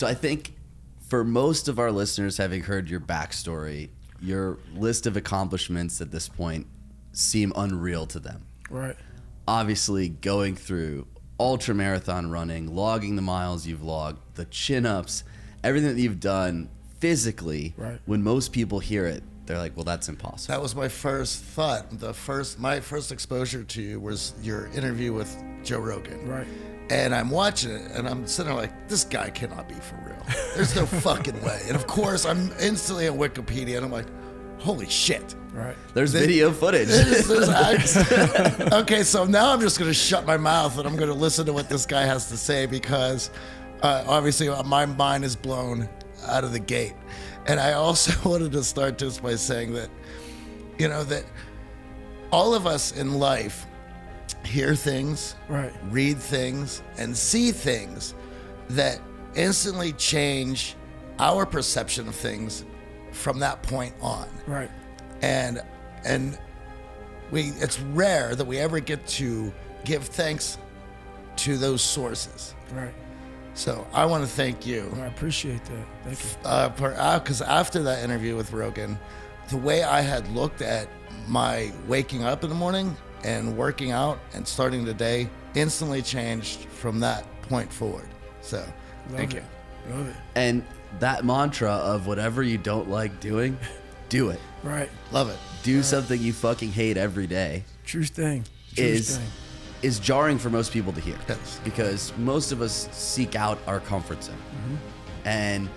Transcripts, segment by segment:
So I think for most of our listeners, having heard your backstory, your list of accomplishments at this point seem unreal to them. Right. Obviously, going through ultramarathon running, logging the miles you've logged, the chin-ups, everything that you've done physically, right. When most people hear it, they're like, well, that's impossible. That was my first thought. My first exposure to you was your interview with Joe Rogan. Right. And I'm watching it, and I'm sitting there like, this guy cannot be for real. There's no fucking way. And of course, I'm instantly on Wikipedia, and I'm like, holy shit. Right. There's video footage. Okay, so now I'm just going to shut my mouth, and I'm going to listen to what this guy has to say, because obviously my mind is blown out of the gate. And I also wanted to start just by saying that, you know, that all of us in life hear things, right. read things, and see things that instantly change our perception of things from that point on. Right. And it's rare that we ever get to give thanks to those sources. Right. So I want to thank you. I appreciate that. Thank you. Because after that interview with Rogan, the way I had looked at my waking up in the morning and working out and starting the day instantly changed from that point forward. So thank you. Love it. And that mantra of whatever you don't like doing, do it. Right. Love it. Do something you fucking hate every day. True thing. Is jarring for most people to hear. Yes. Because most of us seek out our comfort zone. Mm-hmm. And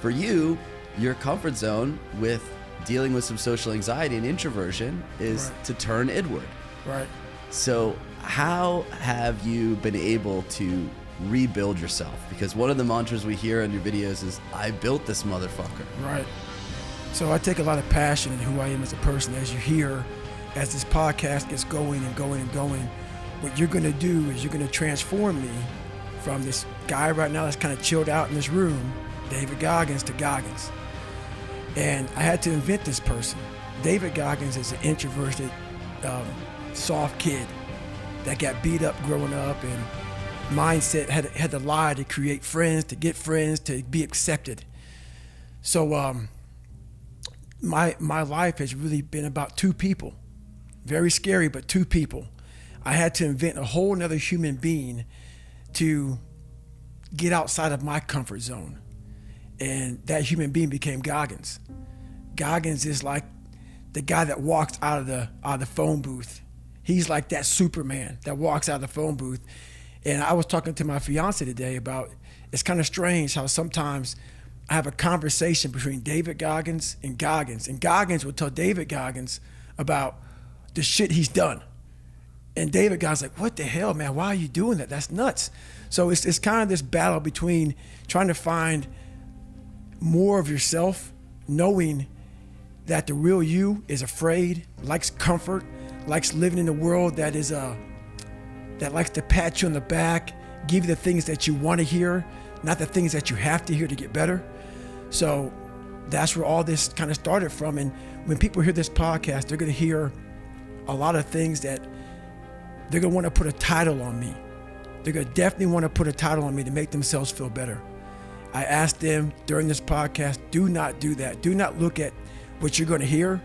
for you, your comfort zone with dealing with some social anxiety and introversion is right. to turn inward. Right. So how have you been able to rebuild yourself? Because one of the mantras we hear in your videos is, I built this motherfucker. Right. So I take a lot of passion in who I am as a person. As you hear, as this podcast gets going and going and going, what you're going to do is you're going to transform me from this guy right now that's kind of chilled out in this room, David Goggins, to Goggins. And I had to invent this person. David Goggins is an introverted, soft kid that got beat up growing up, and mindset had to lie to create friends, to get friends, to be accepted. So my life has really been about two people. Very scary, but two people. I had to invent a whole nother human being to get outside of my comfort zone. And that human being became Goggins. Goggins is like the guy that walks out of the phone booth. He's like that Superman that walks out of the phone booth. And I was talking to my fiance today about, it's kind of strange how sometimes I have a conversation between David Goggins, and Goggins will tell David Goggins about the shit he's done. And David Goggins like, what the hell, man? Why are you doing that? That's nuts. So it's kind of this battle between trying to find more of yourself, knowing that the real you is afraid, likes comfort, likes living in a world that is that likes to pat you on the back, give you the things that you want to hear, not the things that you have to hear to get better. So that's where all this kind of started from. And when people hear this podcast, they're going to hear a lot of things that they're going to want to put a title on me. They're going to definitely want to put a title on me to make themselves feel better. I asked them during this podcast, do not do that. Do not look at what you're going to hear.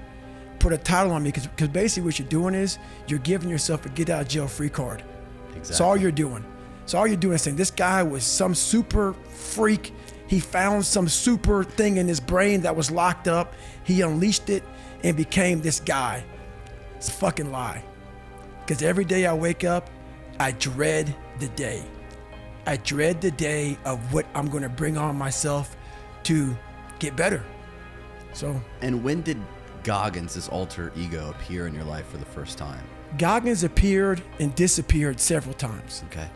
Put a title on me, because basically what you're doing is you're giving yourself a get out of jail free card. Exactly. That's all you're doing. So all you're doing is saying, this guy was some super freak. He found some super thing in his brain that was locked up. He unleashed it and became this guy. It's a fucking lie. Because every day I wake up, I dread the day. I dread the day of what I'm going to bring on myself to get better. So. And when did Goggins, this alter ego, appear in your life for the first time? Goggins appeared and disappeared several times. Okay.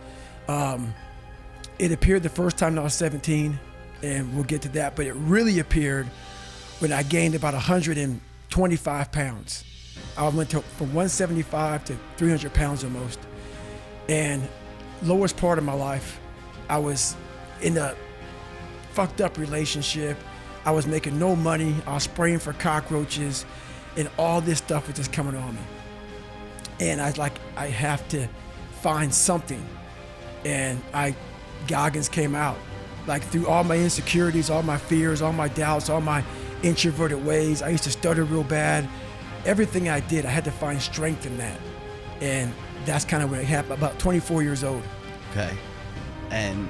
It appeared the first time when I was 17, and we'll get to that, but it really appeared when I gained about 125 pounds. I went from 175 to 300 pounds almost. And lowest part of my life, I was in a fucked up relationship. I was making no money. I was spraying for cockroaches, and all this stuff was just coming on me. And I was like, I have to find something. And Goggins came out. Like through all my insecurities, all my fears, all my doubts, all my introverted ways. I used to stutter real bad. Everything I did, I had to find strength in that. And that's kind of when it happened, about 24 years old. Okay. And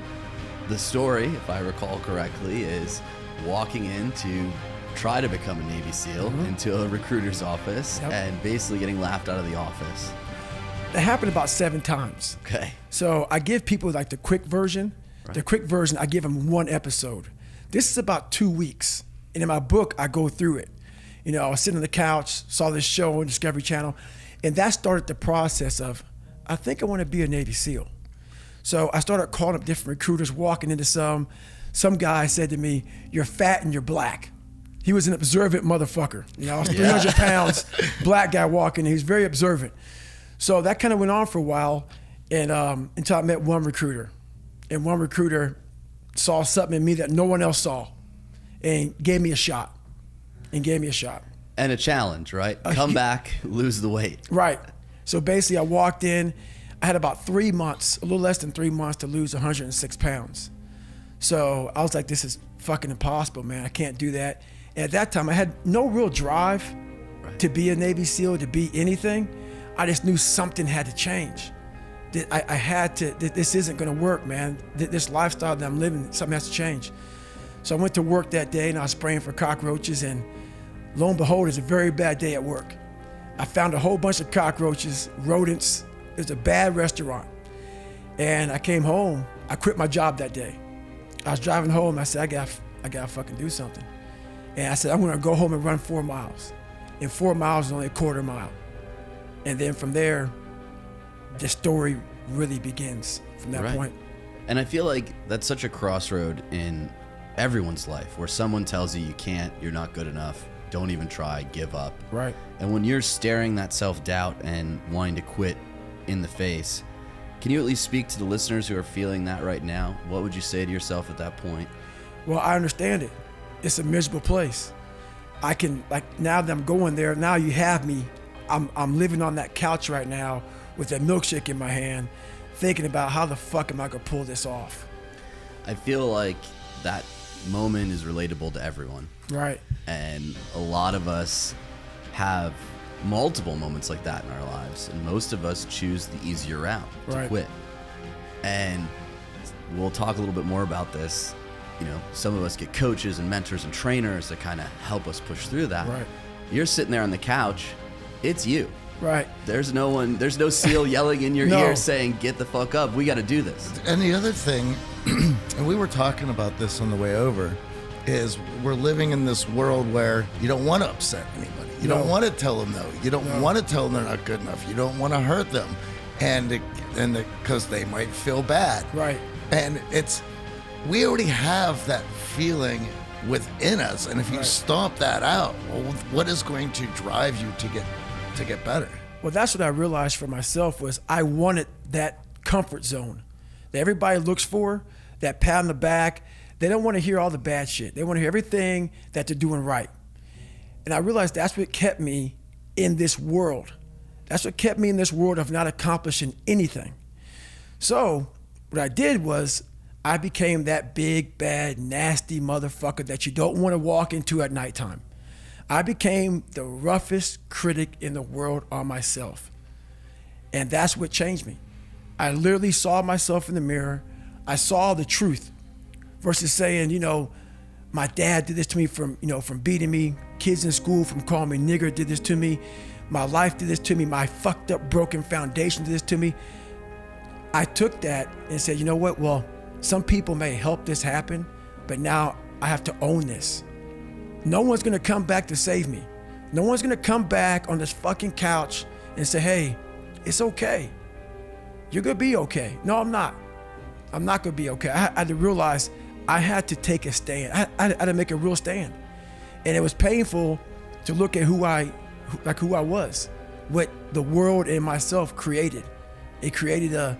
the story, if I recall correctly, is walking in to try to become a Navy SEAL into a recruiter's office and basically getting laughed out of the office. That happened about 7 times. Okay. So I give people like the quick version. Right. The quick version, I give them 1 episode. This is about 2 weeks. And in my book, I go through it. You know, I was sitting on the couch, saw this show on Discovery Channel, and that started the process of, I think I want to be a Navy SEAL. So I started calling up different recruiters, walking into some guy said to me, "You're fat and you're black." He was an observant motherfucker. You know, I was 300 pounds, black guy walking, and he was very observant. So that kind of went on for a while, and until I met one recruiter. And one recruiter saw something in me that no one else saw and gave me a shot. And a challenge, right? Come back, lose the weight. Right. So basically I walked in, I had about 3 months, a little less than 3 months to lose 106 pounds. So I was like, this is fucking impossible, man. I can't do that. And at that time I had no real drive to be a Navy SEAL, to be anything. I just knew something had to change. I had to, this isn't gonna work, man. This lifestyle that I'm living, something has to change. So I went to work that day and I was spraying for cockroaches, and lo and behold, it's a very bad day at work. I found a whole bunch of cockroaches, rodents. It was a bad restaurant. And I came home, I quit my job that day. I was driving home, I said, I gotta fucking do something. And I said, I'm gonna go home and run 4 miles. And 4 miles is only a quarter mile. And then from there, the story really begins from that point. And I feel like that's such a crossroad in everyone's life, where someone tells you can't, you're not good enough, don't even try, give up. Right. And when you're staring that self-doubt and wanting to quit in the face, can you at least speak to the listeners who are feeling that right now? What would you say to yourself at that point? Well, I understand it. It's a miserable place. I can, like, now that I'm going there, now you have me. I'm living on that couch right now with a milkshake in my hand, thinking about how the fuck am I gonna pull this off? I feel like that moment is relatable to everyone. Right. And a lot of us have multiple moments like that in our lives, and most of us choose the easier route to quit. And we'll talk a little bit more about this. You know, some of us get coaches and mentors and trainers that kind of help us push through that. Right. You're sitting there on the couch, it's you. Right. There's no SEAL yelling in your ear saying, get the fuck up, we got to do this. And the other thing, and we were talking about this on the way over, is we're living in this world where you don't want to upset anybody. You don't want to tell them no. You don't want to tell them they're not good enough. You don't want to hurt them, and because they might feel bad. Right. And we already have that feeling within us, and if you stomp that out, well, what is going to drive you to get better? Well, that's what I realized for myself, was I wanted that comfort zone that everybody looks for, that pat on the back. They don't want to hear all the bad shit. They want to hear everything that they're doing right. And I realized that's what kept me in this world. That's what kept me in this world of not accomplishing anything. So what I did was I became that big, bad, nasty motherfucker that you don't want to walk into at nighttime. I became the roughest critic in the world on myself. And that's what changed me. I literally saw myself in the mirror. I saw the truth versus saying, you know, my dad did this to me from beating me. Kids in school from calling me nigger did this to me. My life did this to me. My fucked up, broken foundation did this to me. I took that and said, you know what? Well, some people may help this happen, but now I have to own this. No one's gonna come back to save me. No one's gonna come back on this fucking couch and say, hey, it's okay. You're gonna be okay. No, I'm not. I'm not gonna be okay. I had to realize I had to take a stand. I had to make a real stand. And it was painful to look at who I was, what the world and myself created. It created a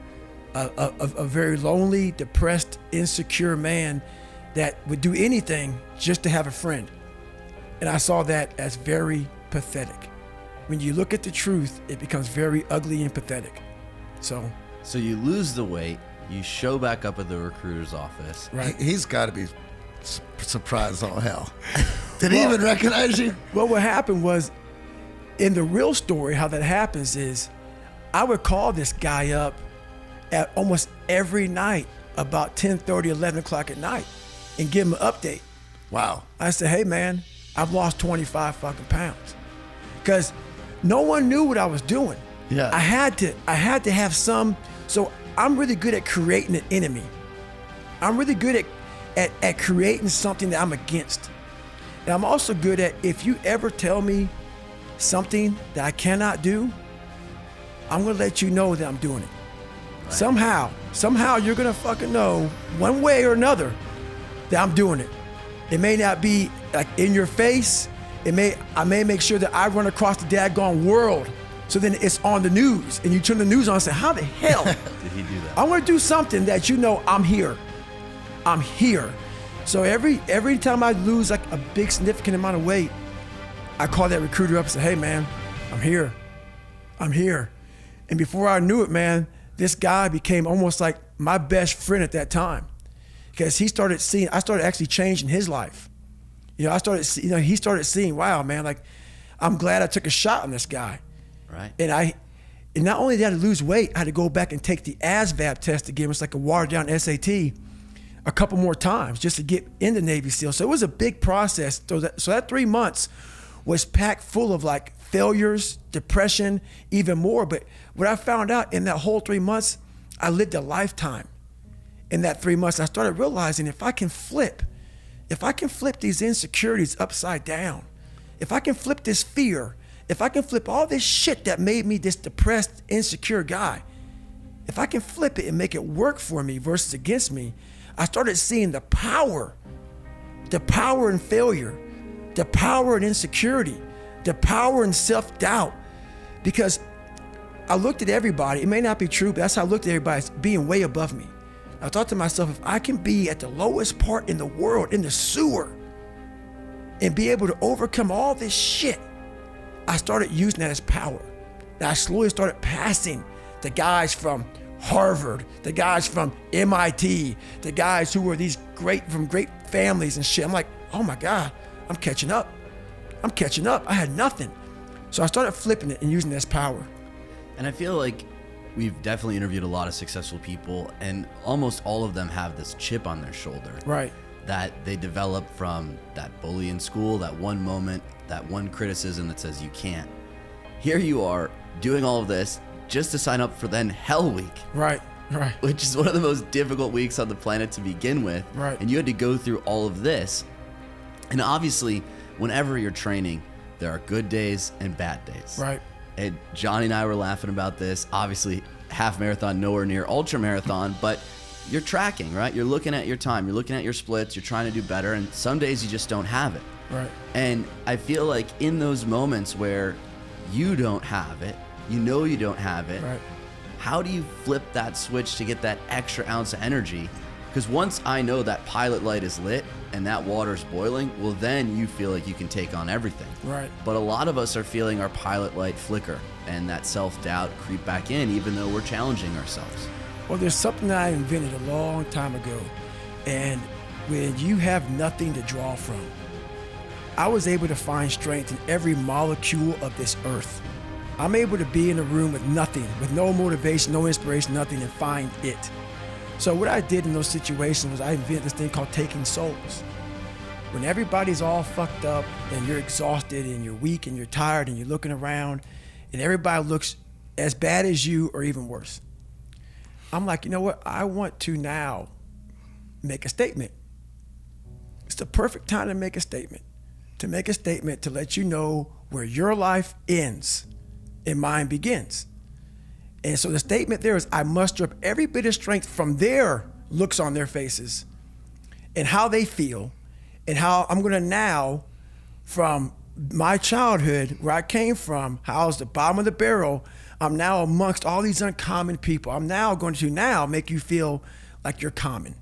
very lonely, depressed, insecure man that would do anything just to have a friend. And I saw that as very pathetic. When you look at the truth, it becomes very ugly and pathetic. So you lose the weight, You show back up at the recruiter's office. Right. He's got to be surprised all hell. Did he even recognize you? Well, what happened was, in the real story, how that happens is, I would call this guy up at almost every night about 10:30, 11 o'clock at night and give him an update. Wow. I said, hey man, I've lost 25 fucking pounds. Because no one knew what I was doing. Yeah. I had to have some, so I'm really good at creating an enemy. I'm really good at creating something that I'm against. And I'm also good at, if you ever tell me something that I cannot do, I'm gonna let you know that I'm doing it. Right. Somehow you're gonna fucking know, one way or another, that I'm doing it. It may not be like in your face. I may make sure that I run across the daggone world, so then it's on the news, and you turn the news on and say, how the hell did he do that? I'm gonna do something that you know I'm here. I'm here. So every time I lose like a big significant amount of weight, I call that recruiter up and say, hey man, I'm here. I'm here. And before I knew it, man, this guy became almost like my best friend at that time, because I started actually changing his life. He started seeing, wow, man, like, I'm glad I took a shot on this guy. Right. And not only did I lose weight, I had to go back and take the ASVAB test again. It's like a watered down SAT a couple more times just to get in the Navy SEAL. So it was a big process. So that 3 months was packed full of like failures, depression, even more. But what I found out in that whole 3 months, I lived a lifetime. In that 3 months, I started realizing if I can flip these insecurities upside down, if I can flip this fear, if I can flip all this shit that made me this depressed, insecure guy, if I can flip it and make it work for me versus against me, I started seeing the power in failure, the power in insecurity, the power in self-doubt. Because I looked at everybody, it may not be true, but that's how I looked at everybody, as being way above me. I thought to myself, if I can be at the lowest part in the world, in the sewer, and be able to overcome all this shit, I started using that as power. And I slowly started passing the guys from Harvard, the guys from MIT, the guys who were from great families and shit. I'm like, oh my God, I'm catching up. I had nothing. So I started flipping it and using it as power. And I feel like we've definitely interviewed a lot of successful people, and almost all of them have this chip on their shoulder. Right. That they develop from that bully in school, that one moment, that one criticism that says you can't. Here you are doing all of this just to sign up for then Hell Week. Right. Which is one of the most difficult weeks on the planet to begin with. Right. And you had to go through all of this. And obviously, whenever you're training, there are good days and bad days. Right. And Johnny and I were laughing about this. Obviously, half marathon, nowhere near ultramarathon, but you're tracking, right? You're looking at your time, you're looking at your splits, you're trying to do better, and some days you just don't have it. Right. And I feel like in those moments where you don't have it, you know you don't have it, right, how do you flip that switch to get that extra ounce of energy? Because once I know that pilot light is lit and that water's boiling, well, then you feel like you can take on everything. Right. But a lot of us are feeling our pilot light flicker and that self-doubt creep back in, even though we're challenging ourselves. Well, there's something that I invented a long time ago. And when you have nothing to draw from, I was able to find strength in every molecule of this earth. I'm able to be in a room with nothing, with no motivation, no inspiration, nothing, and find it. So what I did in those situations was I invented this thing called taking souls. When everybody's all fucked up and you're exhausted and you're weak and you're tired and you're looking around and everybody looks as bad as you or even worse, I'm like, you know what? I want to now make a statement. It's the perfect time to make a statement. To let you know where your life ends and mine begins. And so the statement there is, I muster up every bit of strength from their looks on their faces and how they feel, and how I'm going to now, from my childhood, where I came from, how I was the bottom of the barrel, I'm now amongst all these uncommon people. I'm now going to now make you feel like you're common.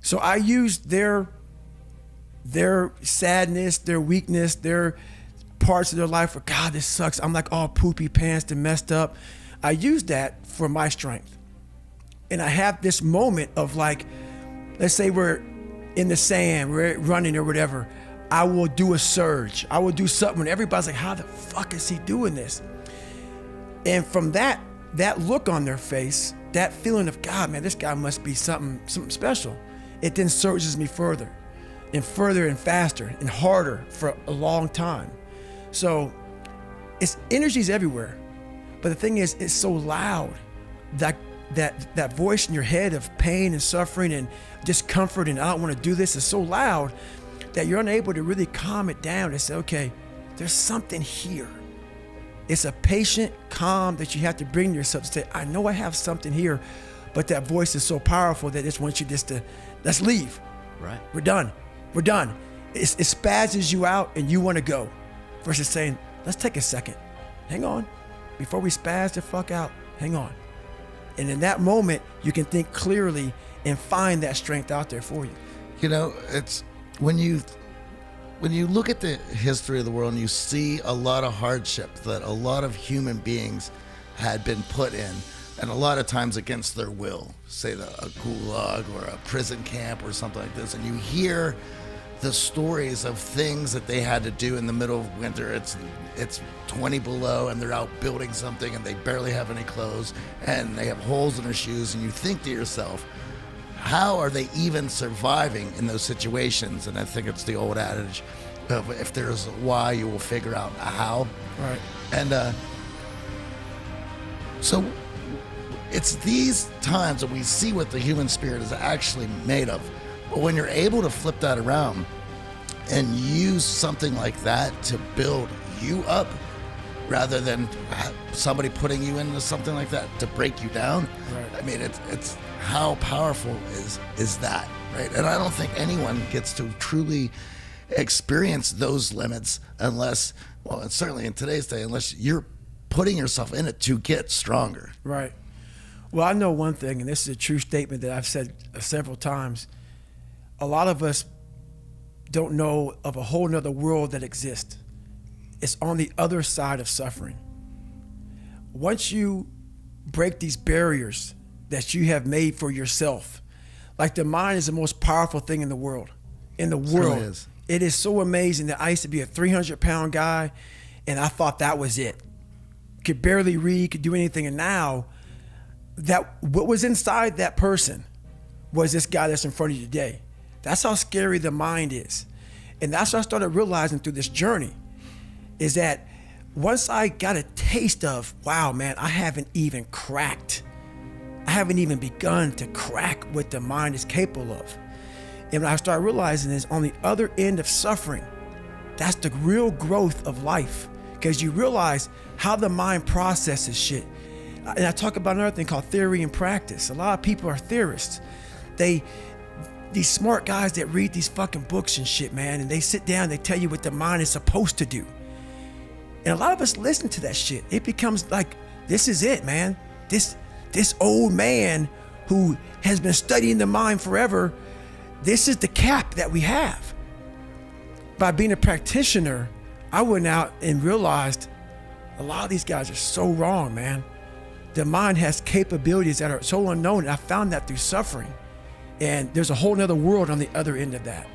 So I used their sadness, their weakness, their parts of their life where, God, this sucks. I'm like all poopy pants and messed up. I used that for my strength. and I have this moment of like, let's say we're in the sand, we're running or whatever, I will do a surge. I will do something and everybody's like, how the fuck is he doing this? And from that look on their face, that feeling of, God, man, this guy must be something special. It then surges me further and further and faster and harder for a long time. So it's energy's everywhere. But the thing is, it's so loud that voice in your head of pain and suffering and discomfort and I don't want to do this is so loud that you're unable to really calm it down and say, okay, there's something here. It's a patient calm that you have to bring yourself to say, I know I have something here, but that voice is so powerful that it wants you just to, let's leave. Right. We're done. It spazzes you out and you want to go versus saying, let's take a second. Hang on. Before we spaz the fuck out, hang on. And in that moment, you can think clearly and find that strength out there for you. You know, it's when you look at the history of the world and you see a lot of hardship that a lot of human beings had been put in, and a lot of times against their will, say a gulag or a prison camp or something like this, and you hear the stories of things that they had to do in the middle of winter. It's 20 below and they're out building something and they barely have any clothes and they have holes in their shoes, and you think to yourself, how are they even surviving in those situations? And I think it's the old adage of if there's a why, you will figure out a how. Right. And so it's these times that we see what the human spirit is actually made of. But when you're able to flip that around and use something like that to build you up rather than somebody putting you into something like that to break you down, right. I mean, it's how powerful is that, right? And I don't think anyone gets to truly experience those limits unless, well, and certainly in today's day, unless you're putting yourself in it to get stronger. Right. Well, I know one thing, and this is a true statement that I've said several times. A lot of us don't know of a whole nother world that exists. It's on the other side of suffering. Once you break these barriers that you have made for yourself, like the mind is the most powerful thing in the world. In the world. It is. It is so amazing that I used to be a 300-pound guy and I thought that was it. Could barely read, could do anything. And now that what was inside that person was this guy that's in front of you today. That's how scary the mind is. And that's what I started realizing through this journey, is that once I got a taste of, wow, man, I haven't even begun to crack what the mind is capable of. And when I started realizing is on the other end of suffering, that's the real growth of life, because you realize how the mind processes shit. And I talk about another thing called theory and practice. A lot of people are theorists. These smart guys that read these fucking books and shit, man, and they sit down, they tell you what the mind is supposed to do. And a lot of us listen to that shit. It becomes like, this is it, man. This old man who has been studying the mind forever, this is the cap that we have. By being a practitioner, I went out and realized a lot of these guys are so wrong, man. The mind has capabilities that are so unknown, and I found that through suffering. And there's a whole nother world on the other end of that.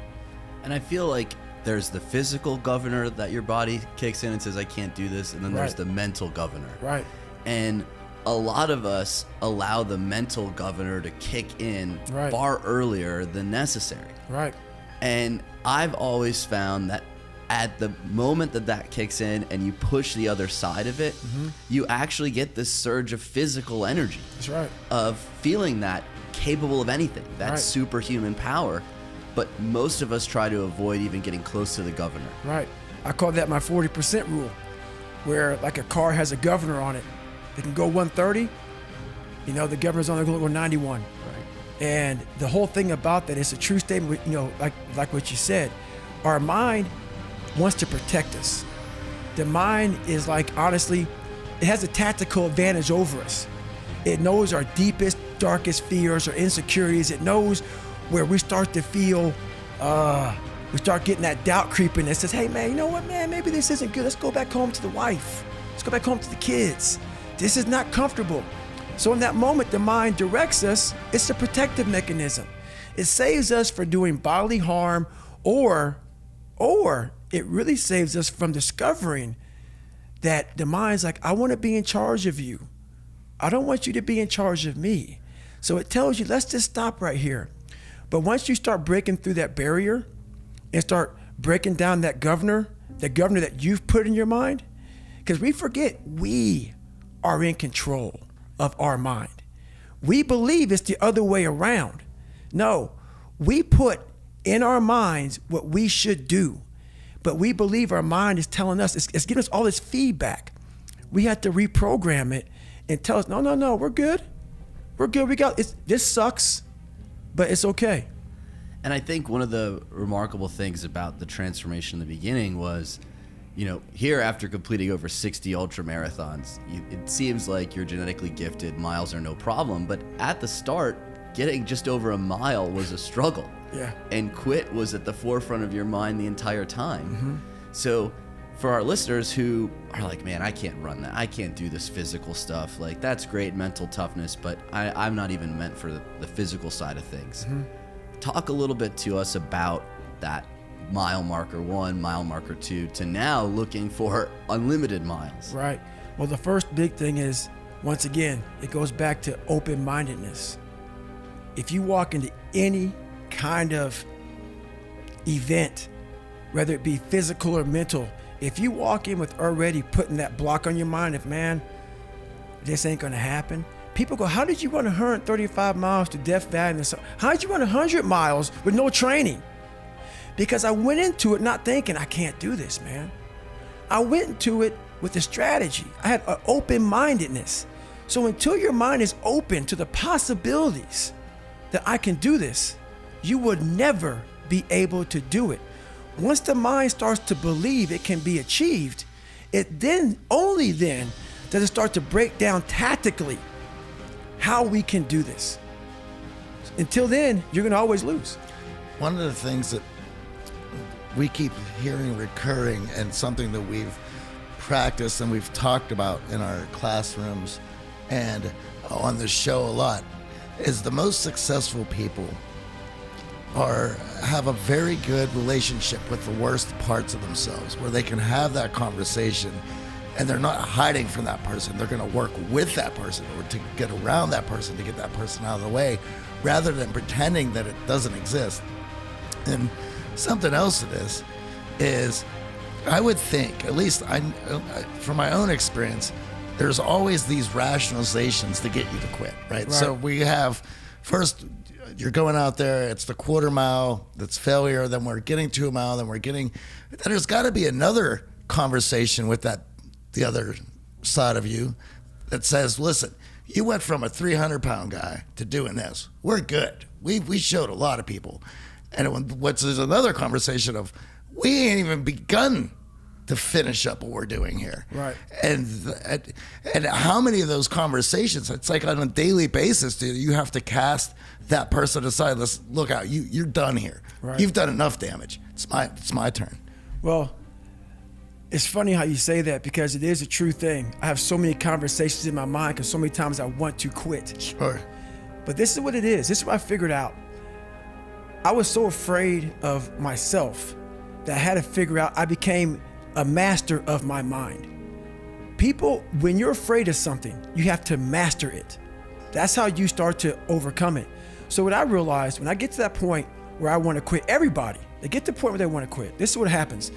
And I feel like there's the physical governor that your body kicks in and says, I can't do this. And then there's the mental governor. Right. And a lot of us allow the mental governor to kick in far earlier than necessary. Right. And I've always found that at the moment that kicks in and you push the other side of it, you actually get this surge of physical energy. That's right. Of feeling that capable of anything, that superhuman power. But most of us try to avoid even getting close to the governor. Right. I call that my 40% rule, where like a car has a governor on it. It can go 130, the governor's only going to go 91. Right. And the whole thing about that is a true statement, like what you said. Our mind wants to protect us. The mind is like, honestly, it has a tactical advantage over us. It knows our deepest, darkest fears or insecurities. It knows where we start to feel, we start getting that doubt creeping that says, hey man, you know what, man, maybe this isn't good. Let's go back home to the wife. Let's go back home to the kids. This is not comfortable. So in that moment, the mind directs us. It's a protective mechanism. It saves us from doing bodily harm, or it really saves us from discovering that the mind's like, I want to be in charge of you. I don't want you to be in charge of me. So it tells you, let's just stop right here. But once you start breaking through that barrier and start breaking down that governor that you've put in your mind, because we forget we are in control of our mind. We believe it's the other way around. No, we put in our minds what we should do, but we believe our mind is telling us, it's giving us all this feedback. We have to reprogram it and tell us, no, we're good. We're good, this sucks, but it's okay. And I think one of the remarkable things about the transformation in the beginning was, here after completing over 60 ultramarathons, it seems like you're genetically gifted, miles are no problem. But at the start, getting just over a mile was a struggle. Yeah. And quit was at the forefront of your mind the entire time. Mm-hmm. So for our listeners who are like, man, I can't run that. I can't do this physical stuff. Like, that's great, mental toughness, but I'm not even meant for the physical side of things. Mm-hmm. Talk a little bit to us about that mile marker 1, mile marker 2, to now looking for unlimited miles. Right. Well, the first big thing is, once again, it goes back to open-mindedness. If you walk into any kind of event, whether it be physical or mental, if you walk in with already putting that block on your mind of, man, this ain't gonna happen. People go, how did you run 135 miles to Death Valley? How did you run 100 miles with no training? Because I went into it not thinking, I can't do this, man. I went into it with a strategy. I had an open-mindedness. So until your mind is open to the possibilities that I can do this, you would never be able to do it. Once the mind starts to believe it can be achieved, only then does it start to break down tactically how we can do this. Until then, you're going to always lose. One of the things that we keep hearing recurring, and something that we've practiced and we've talked about in our classrooms and on the show a lot, is the most successful people have a very good relationship with the worst parts of themselves, where they can have that conversation and they're not hiding from that person. They're going to work with that person, or to get around that person, to get that person out of the way, rather than pretending that it doesn't exist. And something else to this is, I would think, at least from my own experience, there's always these rationalizations to get you to quit, right? So we have, first, you're going out there, it's the quarter mile, that's failure, then we're getting to a mile, then there's got to be another conversation with the other side of you that says, listen, you went from a 300-pound guy to doing this. We're good. We showed a lot of people. And there's another conversation of, we ain't even begun to finish up what we're doing here. Right. And how many of those conversations, it's like on a daily basis, you have to cast that person aside. Let's look out. You're done here. Right. You've done enough damage. It's my turn. Well, it's funny how you say that, because it is a true thing. I have so many conversations in my mind because so many times I want to quit. Sure. But this is what it is. This is what I figured out. I was so afraid of myself that I had to figure out, I became a master of my mind. People, when you're afraid of something, you have to master it. That's how you start to overcome it. So what I realized, when I get to that point where I want to quit, everybody, they get to the point where they want to quit. This is what happens.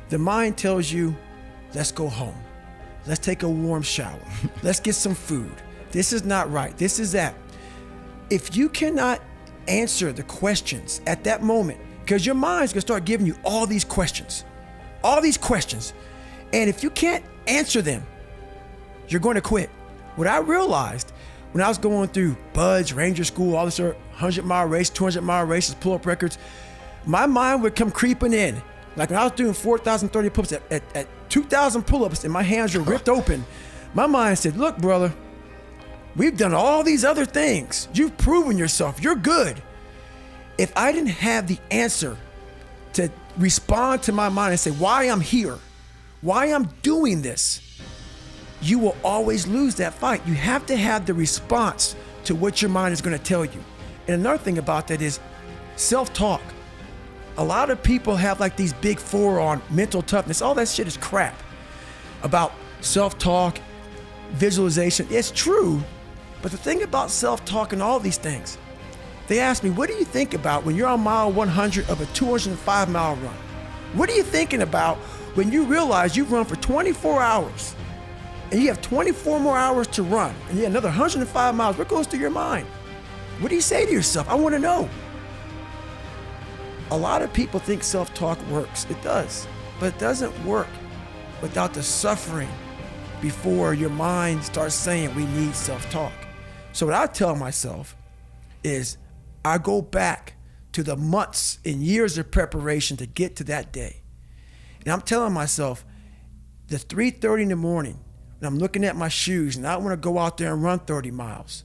The mind tells you, let's go home. Let's take a warm shower. Let's get some food. This is not right. This is that. If you cannot answer the questions at that moment, because your mind's gonna start giving you all these questions. And if you can't answer them, you're going to quit. What I realized when I was going through Buds, Ranger School, all this 100-mile race, 200-mile races, pull-up records, my mind would come creeping in. Like when I was doing 4,030 pull-ups at 2,000 pull-ups and my hands were ripped open, my mind said, look, brother, we've done all these other things. You've proven yourself. You're good. If I didn't have the answer to respond to my mind and say why I'm here, why I'm doing this, you will always lose that fight. You have to have the response to what your mind is going to tell you. And another thing about that is self-talk. A lot of people have like these big four on mental toughness. All that shit is crap about self-talk, visualization. It's true, but the thing about self-talk and all these things, they ask me, what do you think about when you're on mile 100 of a 205-mile run? What are you thinking about when you realize you've run for 24 hours and you have 24 more hours to run and you have another 105 miles? What goes through your mind? What do you say to yourself? I want to know. A lot of people think self-talk works. It does, but it doesn't work without the suffering before your mind starts saying we need self-talk. So what I tell myself is I go back to the months and years of preparation to get to that day. And I'm telling myself, the 3:30 in the morning, and I'm looking at my shoes and I want to go out there and run 30 miles.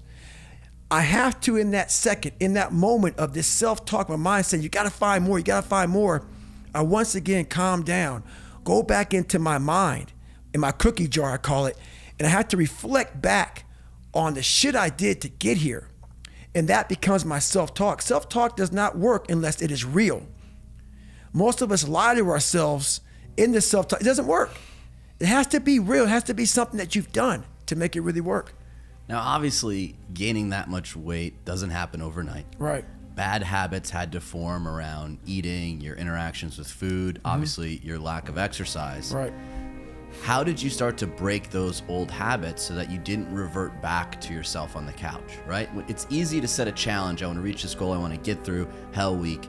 I have to, in that second, in that moment of this self-talk, my mind saying, you got to find more, you got to find more. I once again calm down, go back into my mind, in my cookie jar, I call it, and I have to reflect back on the shit I did to get here. And that becomes my self-talk. Self-talk does not work unless it is real. Most of us lie to ourselves in this self-talk. It doesn't work. It has to be real. It has to be something that you've done to make it really work. Now, obviously, gaining that much weight doesn't happen overnight. Right. Bad habits had to form around eating, your interactions with food, obviously your lack of exercise. Right. How did you start to break those old habits so that you didn't revert back to yourself on the couch, right? It's easy to set a challenge. I want to reach this goal. I want to get through Hell Week.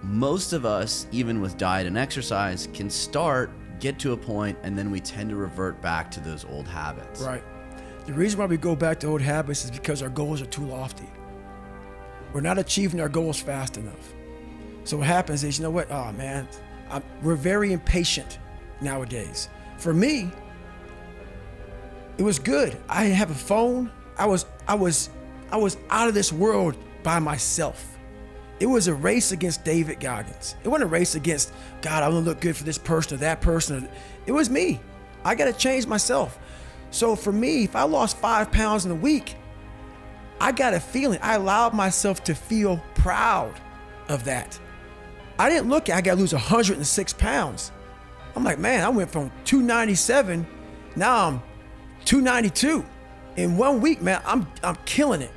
Most of us, even with diet and exercise, can start, get to a point, and then we tend to revert back to those old habits. Right. The reason why we go back to old habits is because our goals are too lofty. We're not achieving our goals fast enough. So what happens is, you know what? Oh man, we're very impatient nowadays. For me, it was good. I didn't have a phone. I was out of this world by myself. It was a race against David Goggins. It wasn't a race against, God, I want to look good for this person or that person. It was me. I got to change myself. So for me, if I lost 5 pounds in a week, I got a feeling. I allowed myself to feel proud of that. I didn't look at, I got to lose 106 pounds. I'm like, man, I went from 297, now I'm 292. In 1 week, man, I'm killing it.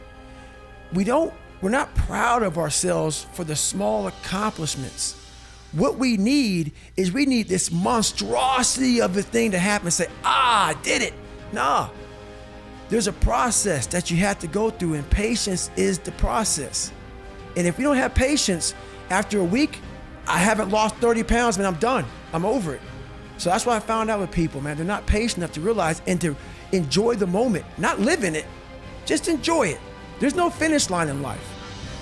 We're not proud of ourselves for the small accomplishments. What we need is we need this monstrosity of a thing to happen and say, I did it. Nah, there's a process that you have to go through, and patience is the process. And if we don't have patience, after a week, I haven't lost 30 pounds, man, I'm done. I'm over it. So that's what I found out with people, man. They're not patient enough to realize and to enjoy the moment, not live in it, just enjoy it. There's no finish line in life,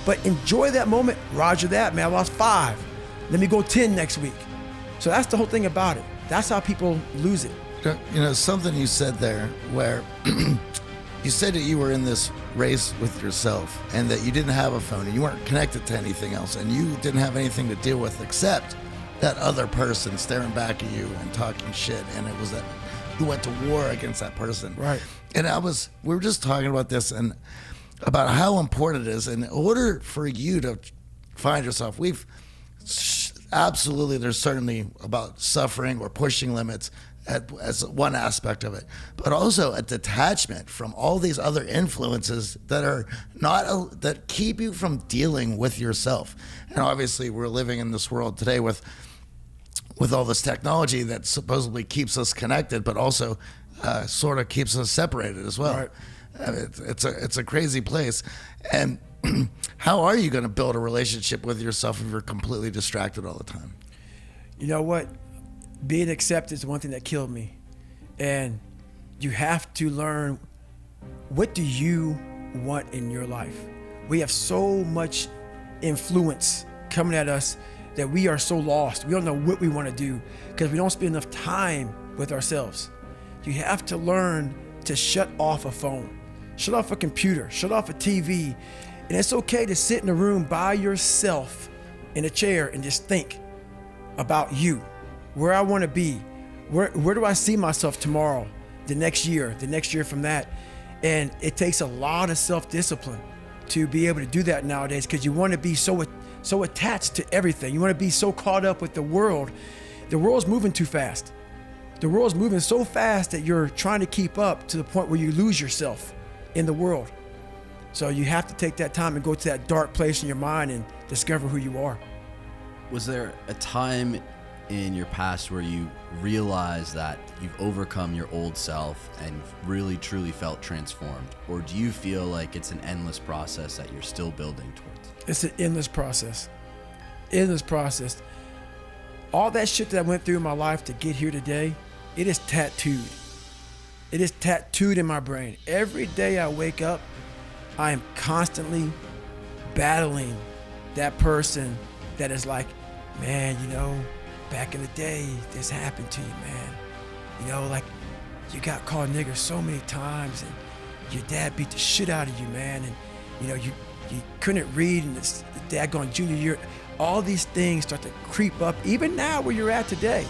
but enjoy that moment. Roger that, man, I lost 5. Let me go 10 next week. So that's the whole thing about it. That's how people lose it. You know, something you said there where you said that you were in this race with yourself and that you didn't have a phone and you weren't connected to anything else and you didn't have anything to deal with except that other person staring back at you and talking shit, and it was that you went to war against that person. Right. And we were just talking about this and about how important it is in order for you to find yourself. Absolutely, there's certainly about suffering or pushing limits as one aspect of it, but also a detachment from all these other influences that are that keep you from dealing with yourself. And obviously, we're living in this world today with all this technology that supposedly keeps us connected, but also sort of keeps us separated as well. Right. It's a crazy place. And how are you going to build a relationship with yourself if you're completely distracted all the time? You know what? Being accepted is one thing that killed me. And you have to learn, what do you want in your life? We have so much influence coming at us that we are so lost. We don't know what we want to do because we don't spend enough time with ourselves. You have to learn to shut off a phone, shut off a computer, shut off a TV. And it's okay to sit in a room by yourself in a chair and just think about you, where I want to be, where do I see myself tomorrow, the next year from that. And it takes a lot of self-discipline to be able to do that nowadays, because you want to be so attached to everything. You want to be so caught up with the world. The world's moving too fast. The world's moving so fast that you're trying to keep up to the point where you lose yourself in the world. So you have to take that time and go to that dark place in your mind and discover who you are. Was there a time in your past where you realized that you've overcome your old self and really truly felt transformed? Or do you feel like it's an endless process that you're still building towards? It's an endless process. Endless process. All that shit that I went through in my life to get here today, it is tattooed. It is tattooed in my brain. Every day I wake up, I am constantly battling that person that is like, man, you know, back in the day, this happened to you, man. You know, like, you got called nigger so many times, and your dad beat the shit out of you, man, and, you know, you couldn't read in this daggone junior year. All these things start to creep up, even now where you're at today.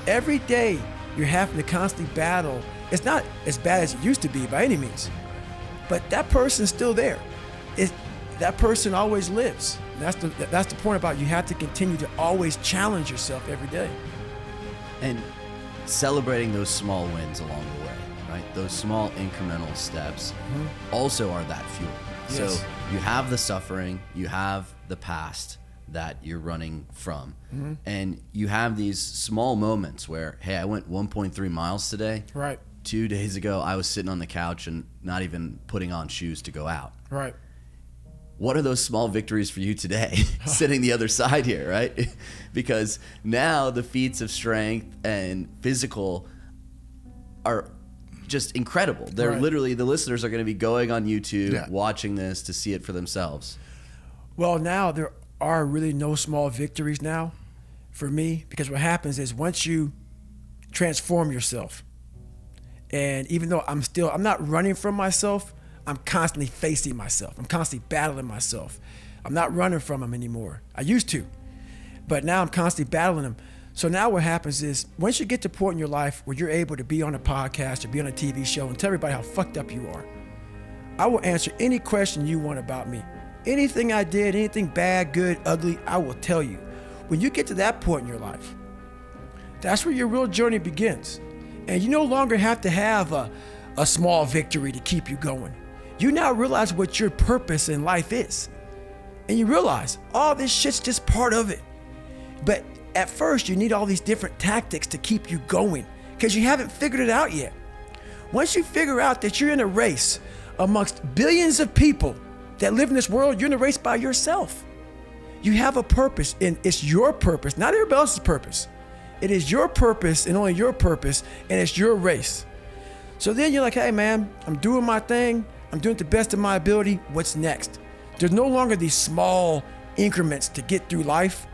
Every day, you're having to constantly battle. It's not as bad as it used to be by any means, but that person's still there. That person always lives. And that's the point about, you have to continue to always challenge yourself every day. And celebrating those small wins along the way, right? Those small incremental steps also are that fuel. Yes. So you have the suffering, you have the past that you're running from, and you have these small moments where, hey, I went 1.3 miles today. Right. 2 days ago, I was sitting on the couch and not even putting on shoes to go out. Right. What are those small victories for you today, sitting the other side here, right? Because now the feats of strength and physical are just incredible. They're right. Literally, the listeners are going to be going on YouTube, watching this to see it for themselves. Well, now there are really no small victories now for me, because what happens is, once you transform yourself, and even though I'm not running from myself, I'm constantly facing myself. I'm constantly battling myself. I'm not running from them anymore. I used to, but now I'm constantly battling them. So now what happens is, once you get to a point in your life where you're able to be on a podcast or be on a TV show and tell everybody how fucked up you are, I will answer any question you want about me. Anything I did, anything bad, good, ugly, I will tell you. When you get to that point in your life, that's where your real journey begins. And you no longer have to have a small victory to keep you going. You now realize what your purpose in life is. And you realize all this shit's just part of it. But at first, you need all these different tactics to keep you going, because you haven't figured it out yet. Once you figure out that you're in a race amongst billions of people that live in this world, you're in a race by yourself. You have a purpose, and it's your purpose, not everybody else's purpose. It is your purpose and only your purpose, and it's your race. So then you're like, hey man, I'm doing my thing. I'm doing it to the best of my ability. What's next? There's no longer these small increments to get through life,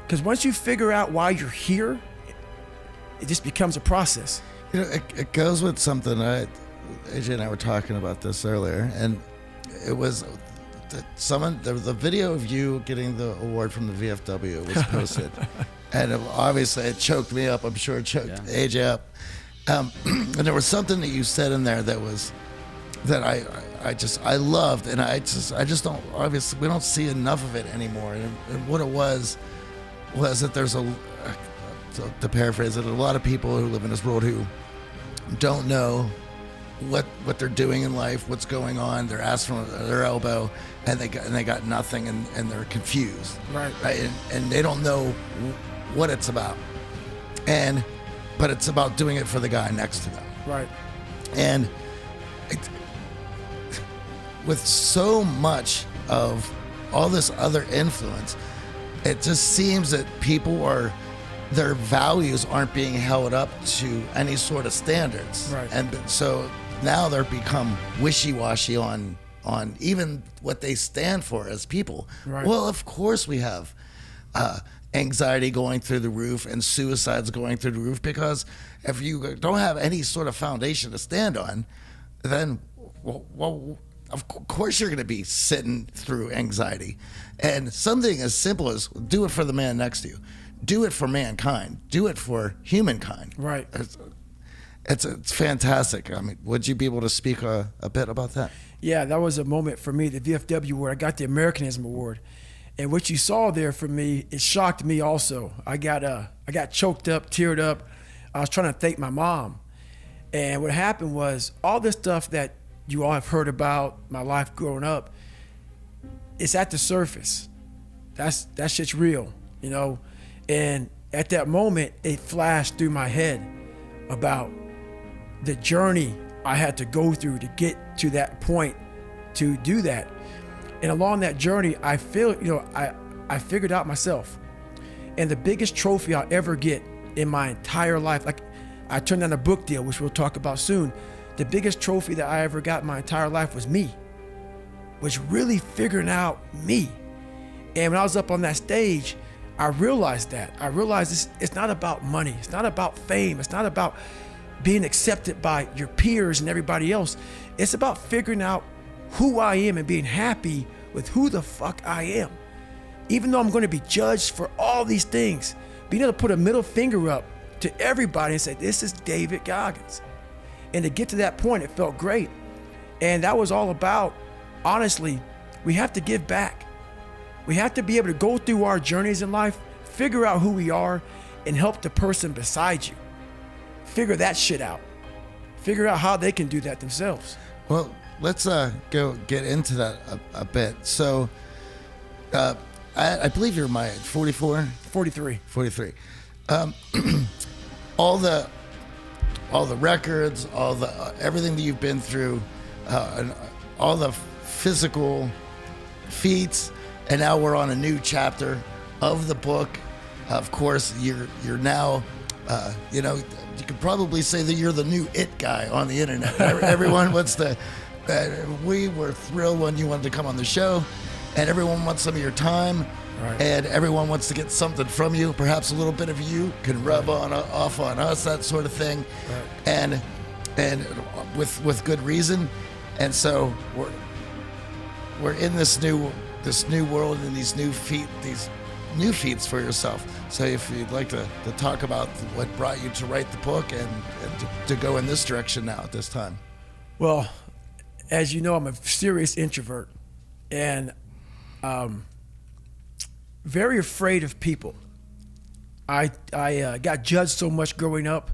because once you figure out why you're here, it just becomes a process. You know, it goes with something. AJ and I were talking about this earlier, and it was the video of you getting the award from the VFW was posted, and obviously it choked me up. I'm sure it choked AJ up. And there was something that you said in there that I loved, and I just don't, obviously we don't see enough of it anymore. And what it was that there's to paraphrase it, a lot of people who live in this world who don't know what they're doing in life, what's going on. They're asked from their elbow, and they got nothing, and they're confused, right? And they don't know what it's about, but it's about doing it for the guy next to them, right? And with so much of all this other influence, it just seems that their values aren't being held up to any sort of standards. Right. And so now they're become wishy-washy on even what they stand for as people. Right. Well, of course we have anxiety going through the roof and suicides going through the roof, because if you don't have any sort of foundation to stand on, then, well of course you're going to be sitting through anxiety. And something as simple as do it for the man next to you. Do it for mankind. Do it for humankind. Right. It's fantastic. I mean, would you be able to speak a bit about that? Yeah, that was a moment for me, the VFW award. I got the Americanism award. And what you saw there for me, it shocked me also. I got choked up, teared up. I was trying to thank my mom. And what happened was all this stuff that you all have heard about my life growing up, it's at the surface. That shit's real, you know? And at that moment, it flashed through my head about the journey I had to go through to get to that point to do that. And along that journey, I feel, I figured out myself. And the biggest trophy I'll ever get in my entire life, like I turned down a book deal, which we'll talk about soon. The biggest trophy that I ever got in my entire life was me, was really figuring out me. And when I was up on that stage, I realized that. I realized it's not about money. It's not about fame. It's not about being accepted by your peers and everybody else. It's about figuring out who I am and being happy with who the fuck I am. Even though I'm going to be judged for all these things, being able to put a middle finger up to everybody and say, this is David Goggins. And to get to that point, it felt great. And that was all about, honestly, we have to give back. We have to be able to go through our journeys in life, figure out who we are, and help the person beside you figure that shit out. Figure out how they can do that themselves. Well, let's go get into that a bit. So, I believe you're my age, 44? 43. 43. All the records, all the everything that you've been through, and all the physical feats, and now we're on a new chapter of the book. Of course, you're now, you could probably say that you're the new it guy on the internet. Everyone wants to. We were thrilled when you wanted to come on the show, and everyone wants some of your time. Right. And everyone wants to get something from you. Perhaps a little bit of you can rub off on us, that sort of thing, right. and with good reason. And so we're in this new world and these new feats for yourself. So if you'd like to talk about what brought you to write the book and to go in this direction now at this time. Well, as you know, I'm a serious introvert, and very afraid of people. I got judged so much growing up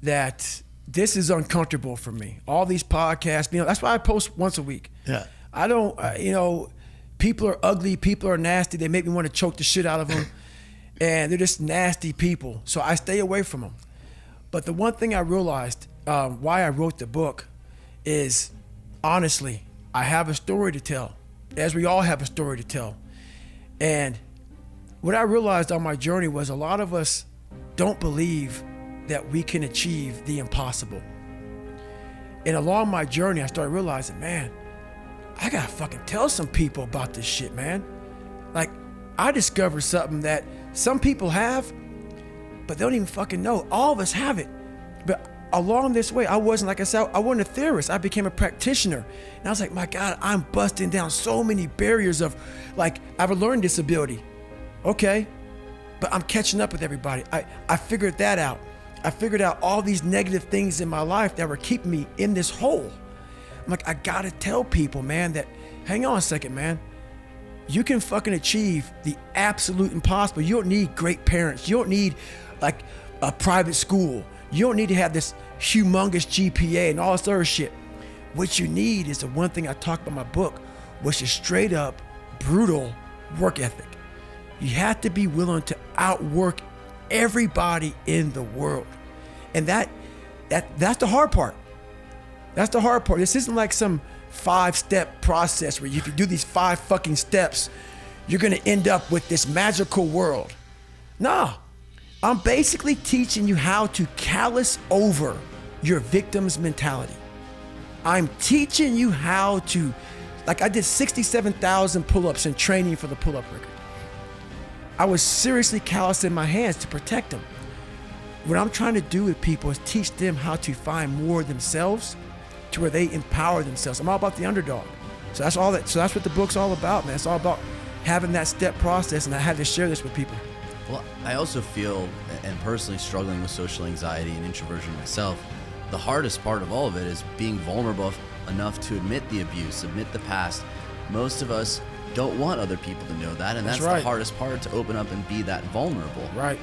that this is uncomfortable for me. All these podcasts, that's why I post once a week. Yeah. I don't, people are ugly, people are nasty. They make me want to choke the shit out of them. And they're just nasty people. So I stay away from them. But the one thing I realized why I wrote the book is, honestly, I have a story to tell, as we all have a story to tell. And what I realized on my journey was a lot of us don't believe that we can achieve the impossible. And along my journey, I started realizing, man, I gotta fucking tell some people about this shit, man. Like, I discovered something that some people have, but they don't even fucking know. All of us have it. But along this way, I wasn't, like I said, I wasn't a theorist. I became a practitioner. And I was like, my God, I'm busting down so many barriers of, like, I have a learning disability. Okay, but I'm catching up with everybody. I figured that out. I figured out all these negative things in my life that were keeping me in this hole. I'm like, I gotta tell people, man, that, hang on a second, man. You can fucking achieve the absolute impossible. You don't need great parents. You don't need like a private school. You don't need to have this humongous GPA and all this other shit. What you need is the one thing I talk about in my book, which is straight up brutal work ethic. You have to be willing to outwork everybody in the world. And that's the hard part. That's the hard part. This isn't like some 5-step process where if you do these 5 fucking steps, you're gonna end up with this magical world. Nah, I'm basically teaching you how to callous over your victim's mentality. I'm teaching you how to, like I did 67,000 pull-ups in training for the pull-up record. I was seriously callousing my hands to protect them. What I'm trying to do with people is teach them how to find more of themselves to where they empower themselves. I'm all about the underdog. So that's what the book's all about, man. It's all about having that step process, and I had to share this with people. Well, I also feel, and personally struggling with social anxiety and introversion myself, the hardest part of all of it is being vulnerable enough to admit the abuse, admit the past. Most of us don't want other people to know that, and that's right. the hardest part, to open up and be that vulnerable. Right.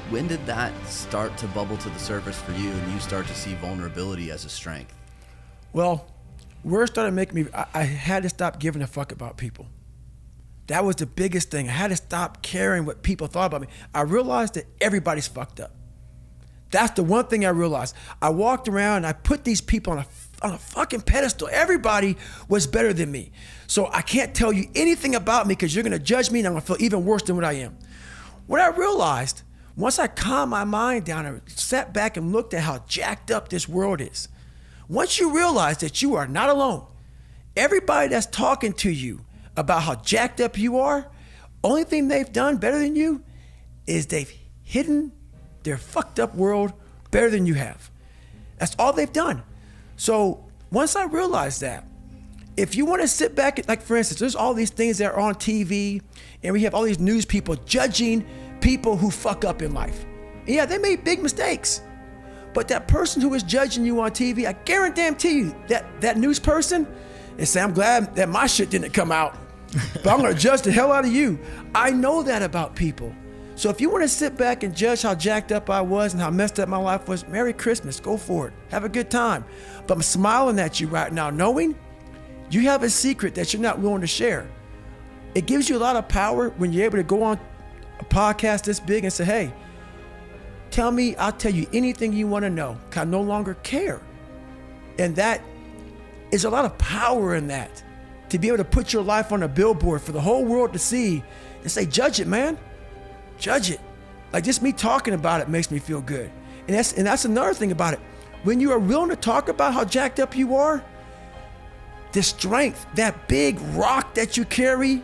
When did that start to bubble to the surface for you, and you start to see vulnerability as a strength? Well, where it started making me, I had to stop giving a fuck about people. That was the biggest thing. I had to stop caring what people thought about me. I realized that everybody's fucked up. That's the one thing I realized. I walked around and I put these people on a fucking pedestal. Everybody was better than me. So I can't tell you anything about me because you're gonna judge me and I'm gonna feel even worse than what I am. What I realized, once I calmed my mind down and sat back and looked at how jacked up this world is, once you realize that you are not alone, everybody that's talking to you about how jacked up you are, only thing they've done better than you is they've hidden their fucked up world better than you have. That's all they've done. So once I realized that, if you want to sit back, like for instance, there's all these things that are on TV and we have all these news people judging people who fuck up in life. Yeah, they made big mistakes. But that person who is judging you on TV, I guarantee you that news person is saying, I'm glad that my shit didn't come out, but I'm gonna judge the hell out of you. I know that about people. So if you want to sit back and judge how jacked up I was and how messed up my life was, Merry Christmas, go for it. Have a good time. But I'm smiling at you right now, knowing you have a secret that you're not willing to share. It gives you a lot of power when you're able to go on a podcast this big and say, hey, tell me, I'll tell you anything you want to know, because I no longer care. And that is a lot of power in that, to be able to put your life on a billboard for the whole world to see and say, judge it, man. Judge it. Like just me talking about it makes me feel good. And that's another thing about it. When you are willing to talk about how jacked up you are, the strength, that big rock that you carry,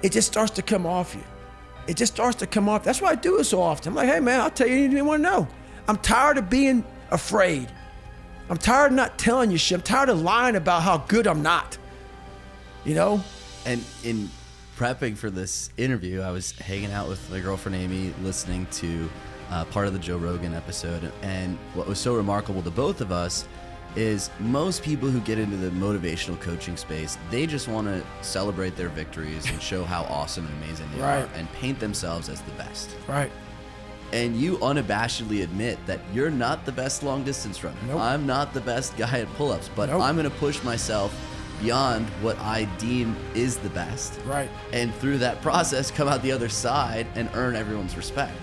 it just starts to come off you. It just starts to come off. That's why I do it so often. I'm like, hey man, I'll tell you anything you want to know. I'm tired of being afraid. I'm tired of not telling you shit. I'm tired of lying about how good I'm not. You know? And in prepping for this interview, I was hanging out with my girlfriend Amy, listening to part of the Joe Rogan episode. And what was so remarkable to both of us is most people who get into the motivational coaching space, they just want to celebrate their victories and show how awesome and amazing they are and paint themselves as the best. Right. And you unabashedly admit that you're not the best long distance runner. Nope. I'm not the best guy at pull-ups, but Nope. I'm going to push myself beyond what I deem is the best. Right. And through that process, come out the other side and earn everyone's respect.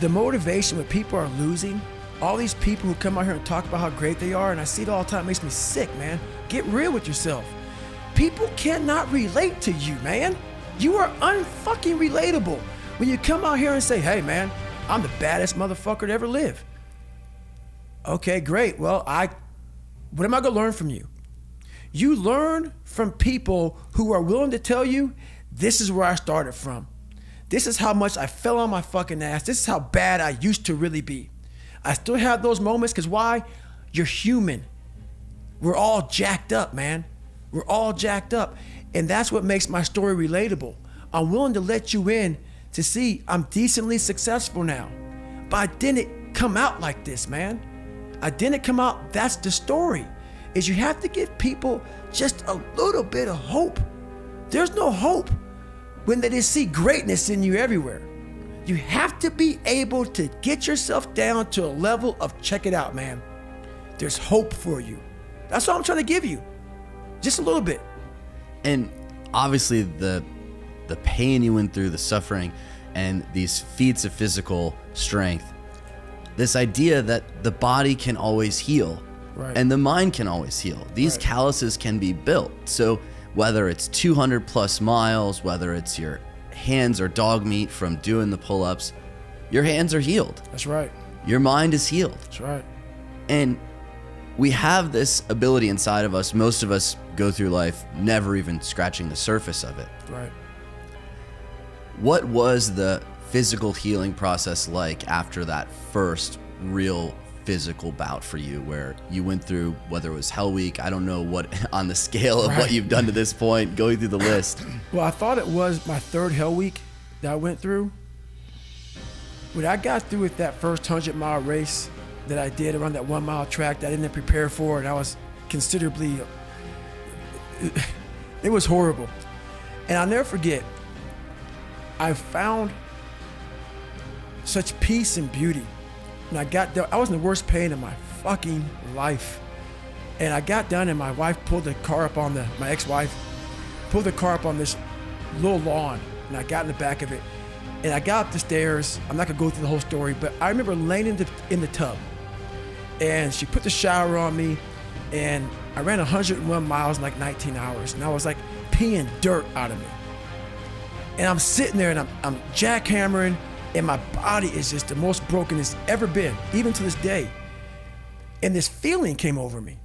The motivation when people are losing, all these people who come out here and talk about how great they are, and I see it all the time, it makes me sick, man. Get real with yourself. People cannot relate to you, man. You are unfucking relatable when you come out here and say, hey, man, I'm the baddest motherfucker to ever live. Okay, great. Well, what am I gonna learn from you? You learn from people who are willing to tell you, this is where I started from. This is how much I fell on my fucking ass. This is how bad I used to really be. I still have those moments, because why? You're human. We're all jacked up, man. We're all jacked up. And that's what makes my story relatable. I'm willing to let you in to see I'm decently successful now. But I didn't come out like this, man. I didn't come out, that's the story. Is you have to give people just a little bit of hope. There's no hope when they just see greatness in you everywhere. You have to be able to get yourself down to a level of check it out, man. There's hope for you. That's all I'm trying to give you. Just a little bit. And obviously the pain you went through, the suffering, and these feats of physical strength, this idea that the body can always heal. Right. And the mind can always heal. These calluses can be built. So whether it's 200 plus miles, whether it's your hands are dog meat from doing the pull-ups, your hands are healed. That's right. Your mind is healed. That's right. And we have this ability inside of us. Most of us go through life never even scratching the surface of it. Right. What was the physical healing process like after that first real physical bout for you, where you went through, whether it was Hell Week, I don't know what on the scale of what you've done to this point, going through the list? Well, I thought it was my third Hell Week that I went through. When I got through with that first 100-mile race, that I did around that 1 mile track that I didn't prepare for, and I was considerably, it was horrible. And I'll never forget, I found such peace and beauty. And I got there, I was in the worst pain of my fucking life. And I got done, and my wife pulled the car up on my ex-wife, pulled the car up on this little lawn, and I got in the back of it. And I got up the stairs. I'm not gonna go through the whole story, but I remember laying in the tub, and she put the shower on me, and I ran 101 miles in like 19 hours, and I was like peeing dirt out of me. And I'm sitting there, and I'm jackhammering, and my body is just the most broken it's ever been, even to this day. And this feeling came over me.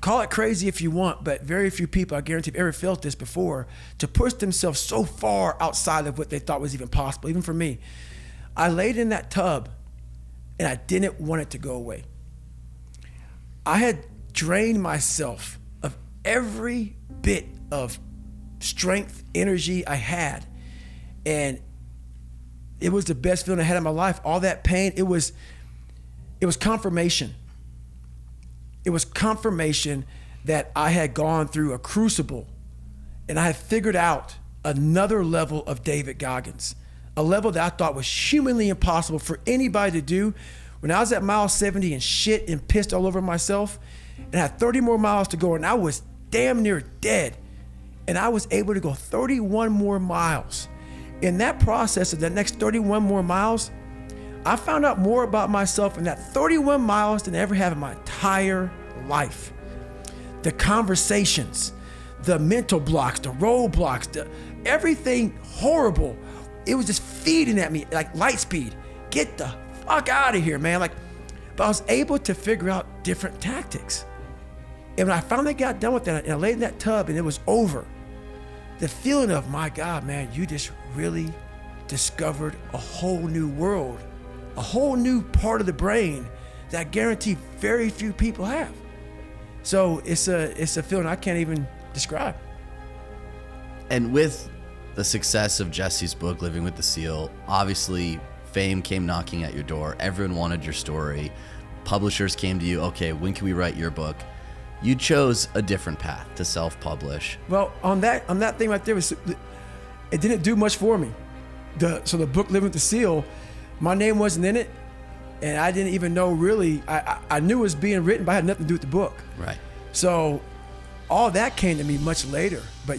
Call it crazy if you want, but very few people, I guarantee, have ever felt this before, to push themselves so far outside of what they thought was even possible, even for me. I laid in that tub, and I didn't want it to go away. I had drained myself of every bit of strength, energy I had, and it was the best feeling I had in my life. All that pain, it was confirmation. It was confirmation that I had gone through a crucible, and I had figured out another level of David Goggins, a level that I thought was humanly impossible for anybody to do. When I was at mile 70 and shit and pissed all over myself, and I had 30 more miles to go, and I was damn near dead, and I was able to go 31 more miles. In that process of the next 31 more miles, I found out more about myself in that 31 miles than I ever have in my entire life. The conversations, the mental blocks, the roadblocks, everything horrible. It was just feeding at me like light speed. Get the fuck out of here, man. But I was able to figure out different tactics. And when I finally got done with that, and I laid in that tub and it was over, the feeling of, my God, man, you just really discovered a whole new world, a whole new part of the brain that I guarantee very few people have. So it's a feeling I can't even describe. And with the success of Jesse's book, Living with the Seal, obviously fame came knocking at your door. Everyone wanted your story. Publishers came to you, okay, when can we write your book? You chose a different path to self-publish. Well, on that thing right there, it didn't do much for me. So the book, Living with the Seal, my name wasn't in it, and I didn't even know really. I knew it was being written, but I had nothing to do with the book. Right. So all that came to me much later. But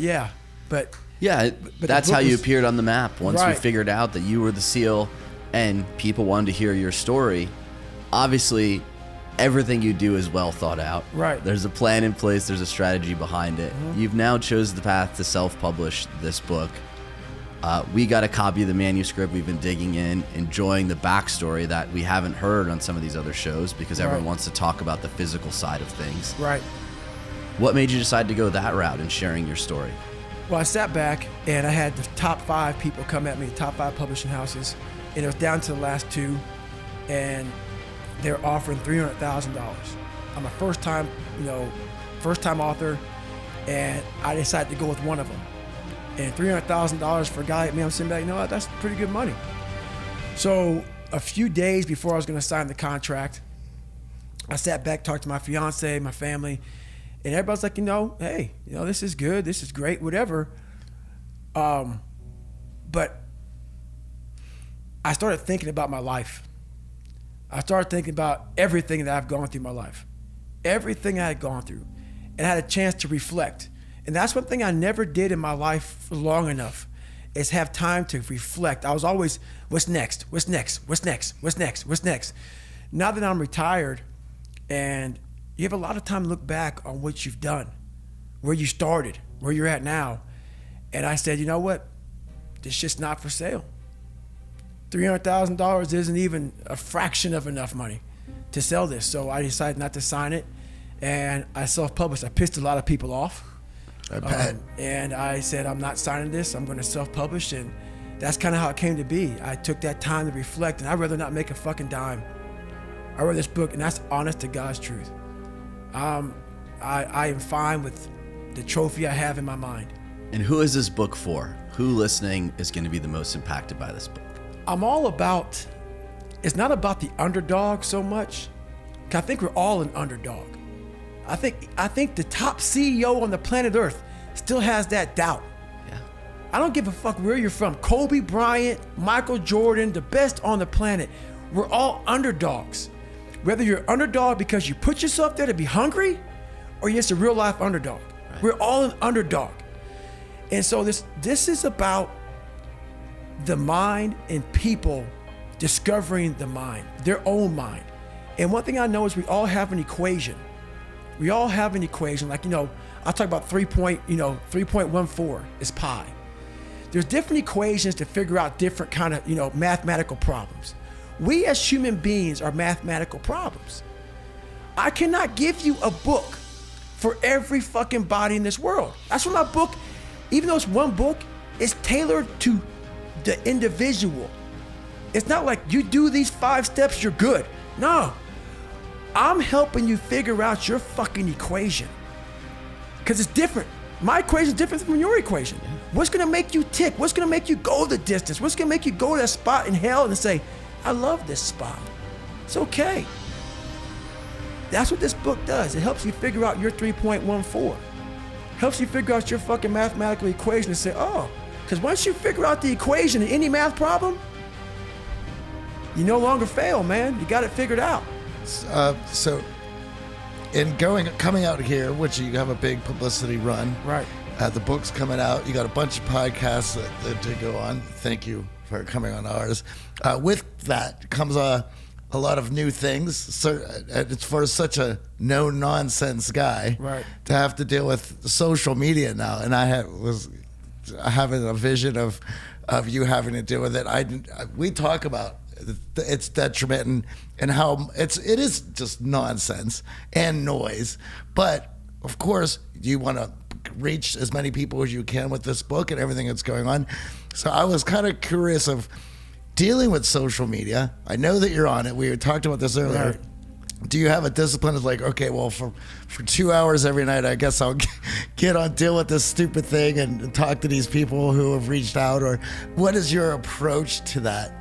that's how you appeared on the map. Once right. we figured out that you were the seal and people wanted to hear your story, obviously everything you do is well thought out. Right. There's a plan in place. There's a strategy behind it. Mm-hmm. You've now chosen the path to self-publish this book. We got a copy of the manuscript. We've been digging in, enjoying the backstory that we haven't heard on some of these other shows because everyone wants to talk about the physical side of things. Right. What made you decide to go that route in sharing your story? Well, I sat back and I had the top 5 people come at me, the top 5 publishing houses, and it was down to the last 2, and they're offering $300,000. I'm a first-time author, and I decided to go with one of them. And $300,000 for a guy like me, I'm sitting back, that's pretty good money. So a few days before I was going to sign the contract, I sat back, talked to my fiance, my family, and everybody's like, hey, this is good, this is great, whatever. But I started thinking about my life. I started thinking about everything that I've gone through in my life, everything I had gone through, and I had a chance to reflect. And that's one thing I never did in my life for long enough, is have time to reflect. I was always, what's next? What's next? What's next? What's next? What's next? Now that I'm retired, and you have a lot of time to look back on what you've done, where you started, where you're at now. And I said, you know what? This shit's not for sale. $300,000 isn't even a fraction of enough money to sell this. So I decided not to sign it, and I self-published. I pissed a lot of people off. I bet. And I said, I'm not signing this. I'm going to self-publish. And that's kind of how it came to be. I took that time to reflect, and I'd rather not make a fucking dime. I read this book, and that's honest to God's truth. I am fine with the trophy I have in my mind. And who is this book for? Who listening is going to be the most impacted by this book? I'm all about it's not about the underdog so much. 'Cause I think we're all an underdog. I think the top CEO on the planet Earth still has that doubt. Yeah. I don't give a fuck where you're from. Kobe Bryant, Michael Jordan, the best on the planet. We're all underdogs. Whether you're underdog because you put yourself there to be hungry, or you're just a real life underdog. Right. We're all an underdog. And so this is about the mind and people discovering the mind, their own mind. And one thing I know is we all have an equation. We all have an equation. Like, I talk about 3.14 is pi. There's different equations to figure out different kind of, mathematical problems. We as human beings are mathematical problems. I cannot give you a book for every fucking body in this world. That's why my book, even though it's one book, is tailored to the individual. It's not like you do these 5 steps, you're good. No, I'm helping you figure out your fucking equation. Because it's different. My equation is different from your equation. What's gonna make you tick? What's gonna make you go the distance? What's gonna make you go to that spot in hell and say, I love this spot. It's okay. That's what this book does. It helps you figure out your 3.14. Helps you figure out your fucking mathematical equation and say, oh, because once you figure out the equation in any math problem, you no longer fail, man. You got it figured out. So in coming out here, which you have a big publicity run. Right. The book's coming out. You got a bunch of podcasts to go on. Thank you for coming on ours. With that comes a lot of new things. So it's for such a no-nonsense guy, right, to have to deal with social media now. And I was having a vision of you having to deal with it. We talk about its detriment and how it is just nonsense and noise. But of course, you want to reach as many people as you can with this book and everything that's going on. So I was kind of curious of dealing with social media. I know that you're on it. We talked about this earlier. Right. Do you have a discipline of like, okay, well, for 2 hours every night, I guess I'll deal with this stupid thing and talk to these people who have reached out? Or what is your approach to that?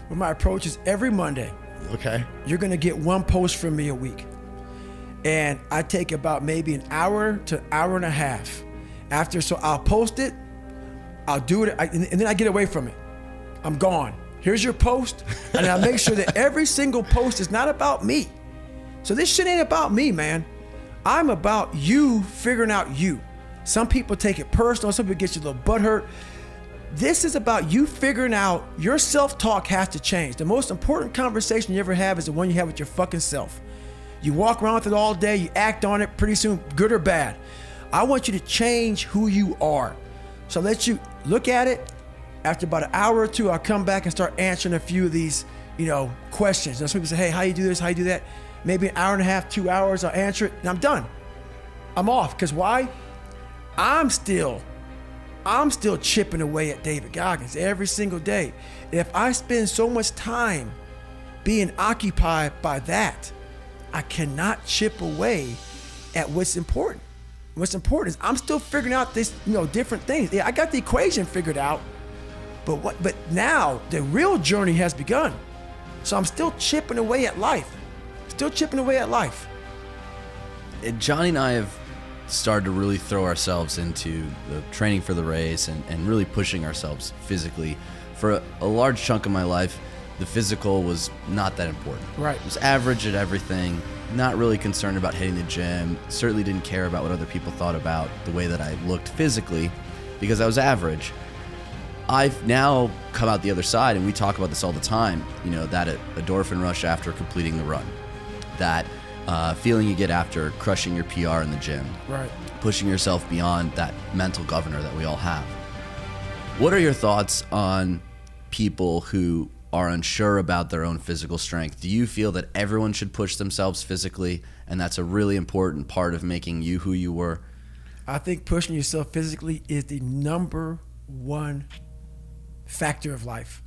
Well, my approach is every Monday. Okay. You're going to get one post from me a week. And I take about maybe an hour to an hour and a half so I'll post it, I'll do it, and then I get away from it. I'm gone. Here's your post, and I make sure that every single post is not about me. So this shit ain't about me, man. I'm about you figuring out you. Some people take it personal, some people get you a little butthurt. This is about you figuring out your self-talk has to change. The most important conversation you ever have is the one you have with your fucking self. You walk around with it all day, you act on it, pretty soon, good or bad. I want you to change who you are. So I'll let you look at it. After about an hour or two, I'll come back and start answering a few of these, questions. Some people say, hey, how you do this, how you do that? Maybe an hour and a half, 2 hours, I'll answer it, and I'm done. I'm off, because why? I'm still chipping away at David Goggins every single day. If I spend so much time being occupied by that, I cannot chip away at what's important. What's important is I'm still figuring out this, different things. Yeah, I got the equation figured out, but now the real journey has begun. So I'm still chipping away at life. Johnny and I have started to really throw ourselves into the training for the race and really pushing ourselves physically. For a large chunk of my life, the physical was not that important. Right. I was average at everything, not really concerned about hitting the gym, certainly didn't care about what other people thought about the way that I looked physically because I was average. I've now come out the other side, and we talk about this all the time, that endorphin rush after completing the run, that feeling you get after crushing your PR in the gym, right, pushing yourself beyond that mental governor that we all have. What are your thoughts on people who are unsure about their own physical strength? Do you feel that everyone should push themselves physically, and that's a really important part of making you who you were? I think pushing yourself physically is the number one factor of life.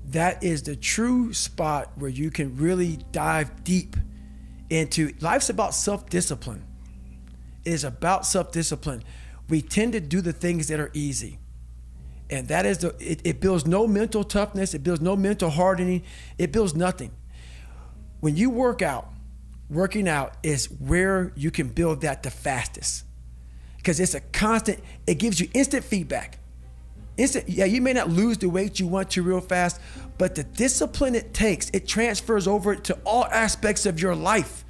That is the true spot where you can really dive deep into. Life's about self-discipline. It is about self-discipline. We tend to do the things that are easy. And that is it builds no mental toughness. It builds no mental hardening. It builds nothing. When you working out is where you can build that the fastest. Because it's a constant, it gives you instant feedback. You may not lose the weight you want to real fast, but the discipline it takes, it transfers over to all aspects of your life.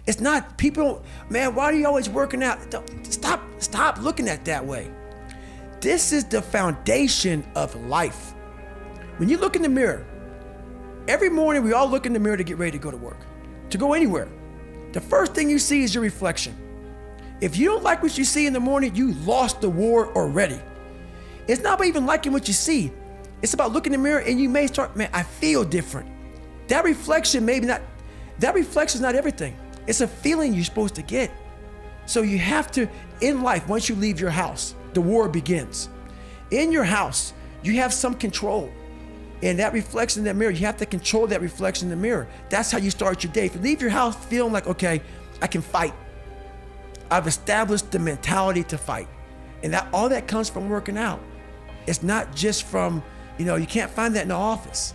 It's not, people, man, why are you always working out? Stop looking at it that way. This is the foundation of life. When you look in the mirror, every morning we all look in the mirror to get ready to go to work, to go anywhere. The first thing you see is your reflection. If you don't like what you see in the morning, you lost the war already. It's not about even liking what you see. It's about looking in the mirror and you may start, man, I feel different. That reflection is not everything. It's a feeling you're supposed to get. So you have to, in life, once you leave your house, the war begins. In your house, you have some control. And that reflection in the mirror, you have to control that reflection in the mirror. That's how you start your day. If you leave your house feeling like, okay, I can fight. I've established the mentality to fight. And all that comes from working out. It's not just from, you can't find that in the office.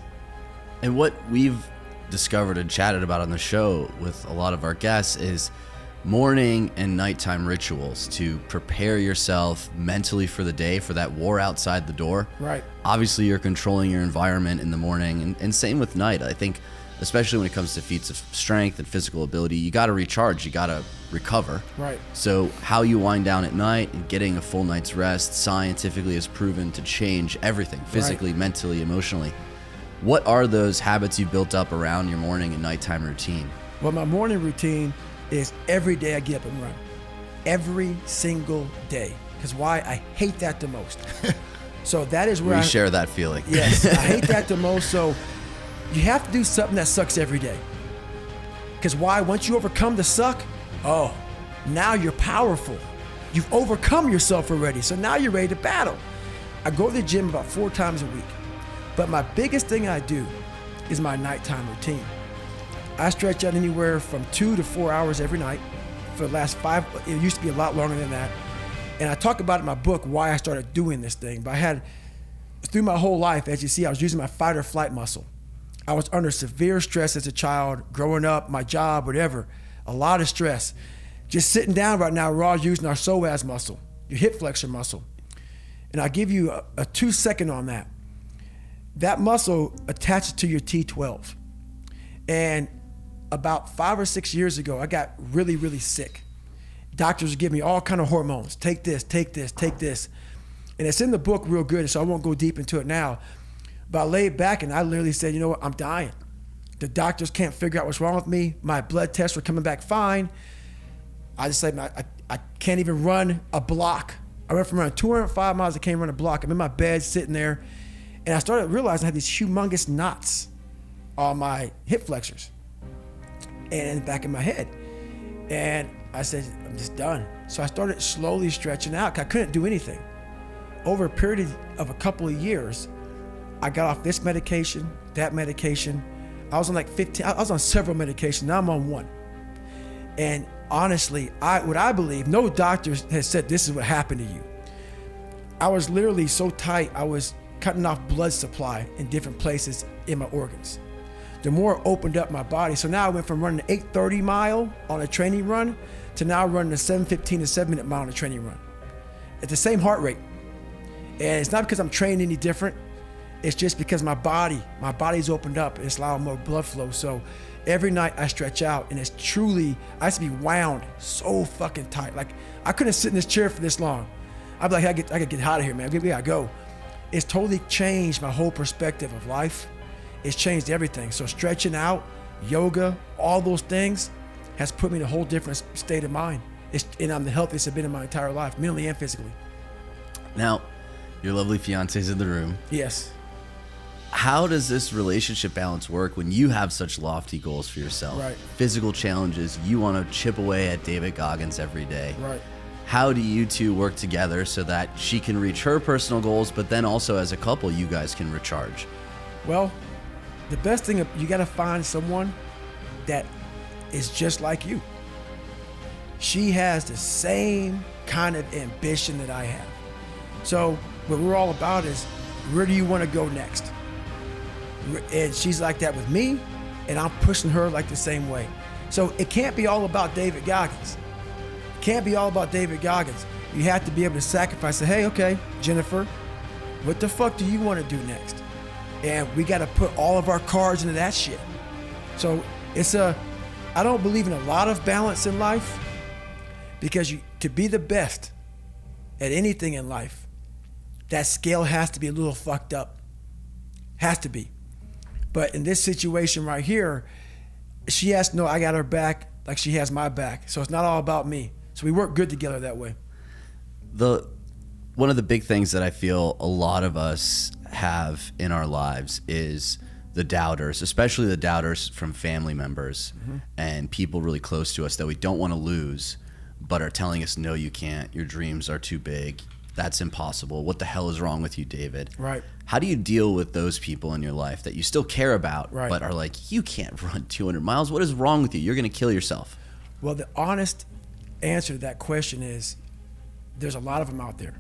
And what we've discovered and chatted about on the show with a lot of our guests is morning and nighttime rituals to prepare yourself mentally for the day, for that war outside the door. Right. Obviously, you're controlling your environment in the morning, and same with night. I think, especially when it comes to feats of strength and physical ability, you got to recharge, you got to recover. Right. So how you wind down at night and getting a full night's rest scientifically is proven to change everything, physically, right, mentally, emotionally. What are those habits you built up around your morning and nighttime routine? Well, my morning routine is every day I get up and run. Every single day. Because why? I hate that the most. So that is where we share that feeling. Yes, I hate that the most. So you have to do something that sucks every day. Because why? Once you overcome the suck, now you're powerful. You've overcome yourself already. So now you're ready to battle. I go to the gym about 4 times a week. But my biggest thing I do is my nighttime routine. I stretch out anywhere from 2 to 4 hours every night for the last 5. It used to be a lot longer than that. And I talk about it in my book why I started doing this thing. But through my whole life, as you see, I was using my fight or flight muscle. I was under severe stress as a child, growing up, my job, whatever. A lot of stress. Just sitting down right now, we're all using our psoas muscle, your hip flexor muscle. And I'll give you a 2-second on that. That muscle attaches to your T12. And about 5 or 6 years ago, I got really, really sick. Doctors would give me all kind of hormones. Take this, take this, take this. And it's in the book real good, so I won't go deep into it now. But I laid back and I literally said, you know what, I'm dying. The doctors can't figure out what's wrong with me. My blood tests were coming back fine. I just said, I can't even run a block. I went from running 205 miles, I can't run a block. I'm in my bed sitting there. And I started realizing I had these humongous knots on my hip flexors and in the back of my head. And I said, I'm just done. So I started slowly stretching out because I couldn't do anything. Over a period of a couple of years, I got off this medication, that medication. I was on like 15, I was on several medications. Now I'm on one. And honestly, what I believe, no doctor has said this is what happened to you. I was literally so tight, I was cutting off blood supply in different places in my organs. The more it opened up my body. So now I went from running an 8:30 mile on a training run to now running a 7:15 to 7-minute mile on a training run at the same heart rate. And it's not because I'm trained any different. It's just because my body's opened up and it's allowing more blood flow. So every night I stretch out and it's truly, I used to be wound so fucking tight. Like I couldn't sit in this chair for this long. I'd be like, I gotta get out of here, man. We gotta go. It's totally changed my whole perspective of life. It's changed everything. So stretching out, yoga, all those things has put me in a whole different state of mind. And I'm the healthiest I've been in my entire life, mentally and physically. Now, your lovely fiance's in the room. Yes. How does this relationship balance work when you have such lofty goals for yourself? Right. Physical challenges, you want to chip away at David Goggins every day. Right. How do you two work together so that she can reach her personal goals, but then also as a couple, you guys can recharge? Well, the best thing, you got to find someone that is just like you. She has the same kind of ambition that I have. So what we're all about is, where do you want to go next? And she's like that with me, and I'm pushing her like the same way. So it can't be all about David Goggins. It can't be all about David Goggins. You have to be able to sacrifice, say, hey, okay, Jennifer, what the fuck do you want to do next? And we got to put all of our cards into that shit. So I don't believe in a lot of balance in life, because to be the best at anything in life, that scale has to be a little fucked up. Has to be. But in this situation right here, she has to know I got her back like she has my back. So it's not all about me. So we work good together that way. One of the big things that I feel a lot of us have in our lives is the doubters, especially the doubters from family members and people really close to us that we don't want to lose, but are telling us, no, you can't. Your dreams are too big. That's impossible. What the hell is wrong with you, David? Right. How do you deal with those people in your life that you still care about, right, but are like, you can't run 200 miles. What is wrong with you? You're going to kill yourself. Well, the honest answer to that question is, there's a lot of them out there,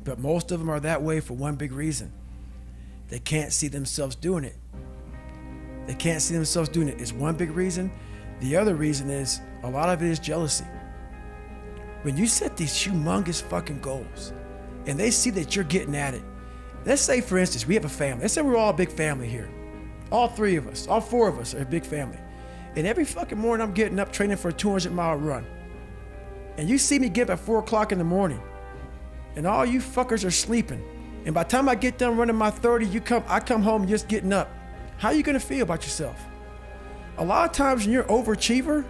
but most of them are that way for one big reason. They can't see themselves doing it. They can't see themselves doing it. It's one big reason. The other reason is, a lot of it is jealousy. When you set these humongous fucking goals and they see that you're getting at it, let's say, for instance, we have a family. Let's say we're all a big family here. All three of us, all four of us are a big family. And every fucking morning I'm getting up training for a 200-mile run. And you see me get up at 4 o'clock in the morning and all you fuckers are sleeping. And by the time I get done running my 30, I come home just getting up. How are you gonna feel about yourself? A lot of times when you're an overachiever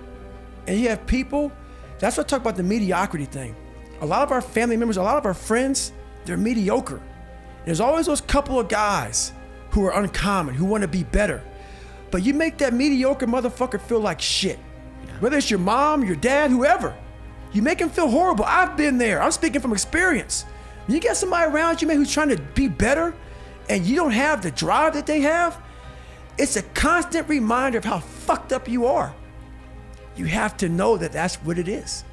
and you have people, that's what I talk about, the mediocrity thing. A lot of our family members, a lot of our friends, they're mediocre. There's always those couple of guys who are uncommon, who want to be better. But you make that mediocre motherfucker feel like shit. Whether it's your mom, your dad, whoever. You make him feel horrible. I've been there. I'm speaking from experience. When you get somebody around you, man, who's trying to be better and you don't have the drive that they have, it's a constant reminder of how fucked up you are. You have to know that that's what it is.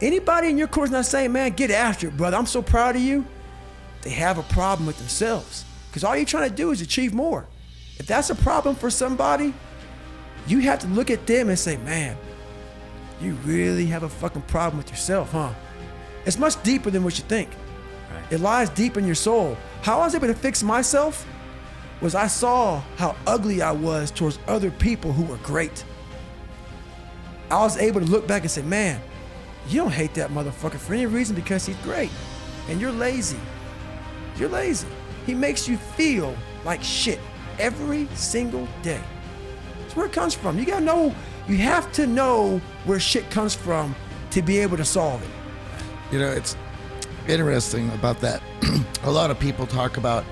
Anybody in your course not saying, man, get after it, brother, I'm so proud of you, they have a problem with themselves. Because all you're trying to do is achieve more. If that's a problem for somebody, you have to look at them and say, man, you really have a fucking problem with yourself, huh? It's much deeper than what you think. Right. It lies deep in your soul. How I was able to fix myself was I saw how ugly I was towards other people who were great. I was able to look back and say, man, you don't hate that motherfucker for any reason because he's great. And you're lazy. You're lazy. He makes you feel like shit every single day. That's where it comes from. You gotta know, you have to know where shit comes from to be able to solve it. You know, it's interesting about that. A lot of people talk about,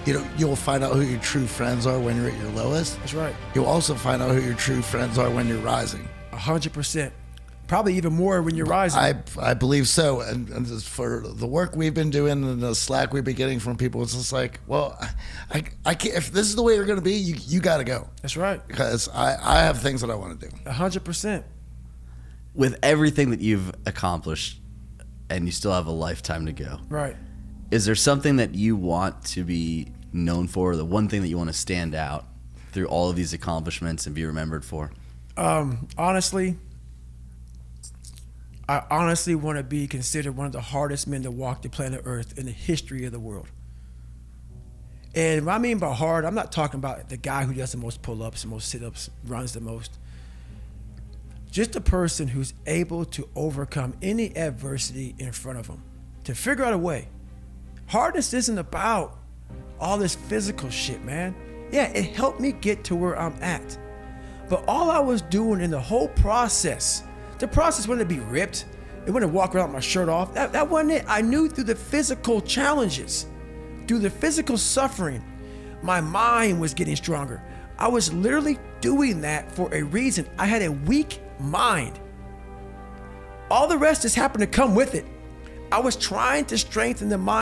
you'll find out who your true friends are when you're at your lowest. That's right. You'll also find out who your true friends are when you're rising. 100%. Probably even more when you're rising. I believe so. And for the work we've been doing and the slack we've been getting from people, it's just like, well, I can't, if this is the way you're going to be, you got to go. That's right. Because I have things that I want to do. 100%. With everything that you've accomplished and you still have a lifetime to go. Right. Is there something that you want to be known for, the one thing that you want to stand out through all of these accomplishments and be remembered for? Honestly, I honestly want to be considered one of the hardest men to walk the planet Earth in the history of the world. And what I mean by hard, I'm not talking about the guy who does the most pull-ups, the most sit-ups, runs the most. Just a person who's able to overcome any adversity in front of him, to figure out a way. Hardness isn't about all this physical shit, man. Yeah, it helped me get to where I'm at. But all I was doing in the whole process, the process wasn't to be ripped. It wasn't to walk around with my shirt off. That wasn't it. I knew through the physical challenges, through the physical suffering, my mind was getting stronger. I was literally doing that for a reason. I had a weak mind. All the rest just happened to come with it. I was trying to strengthen the mind.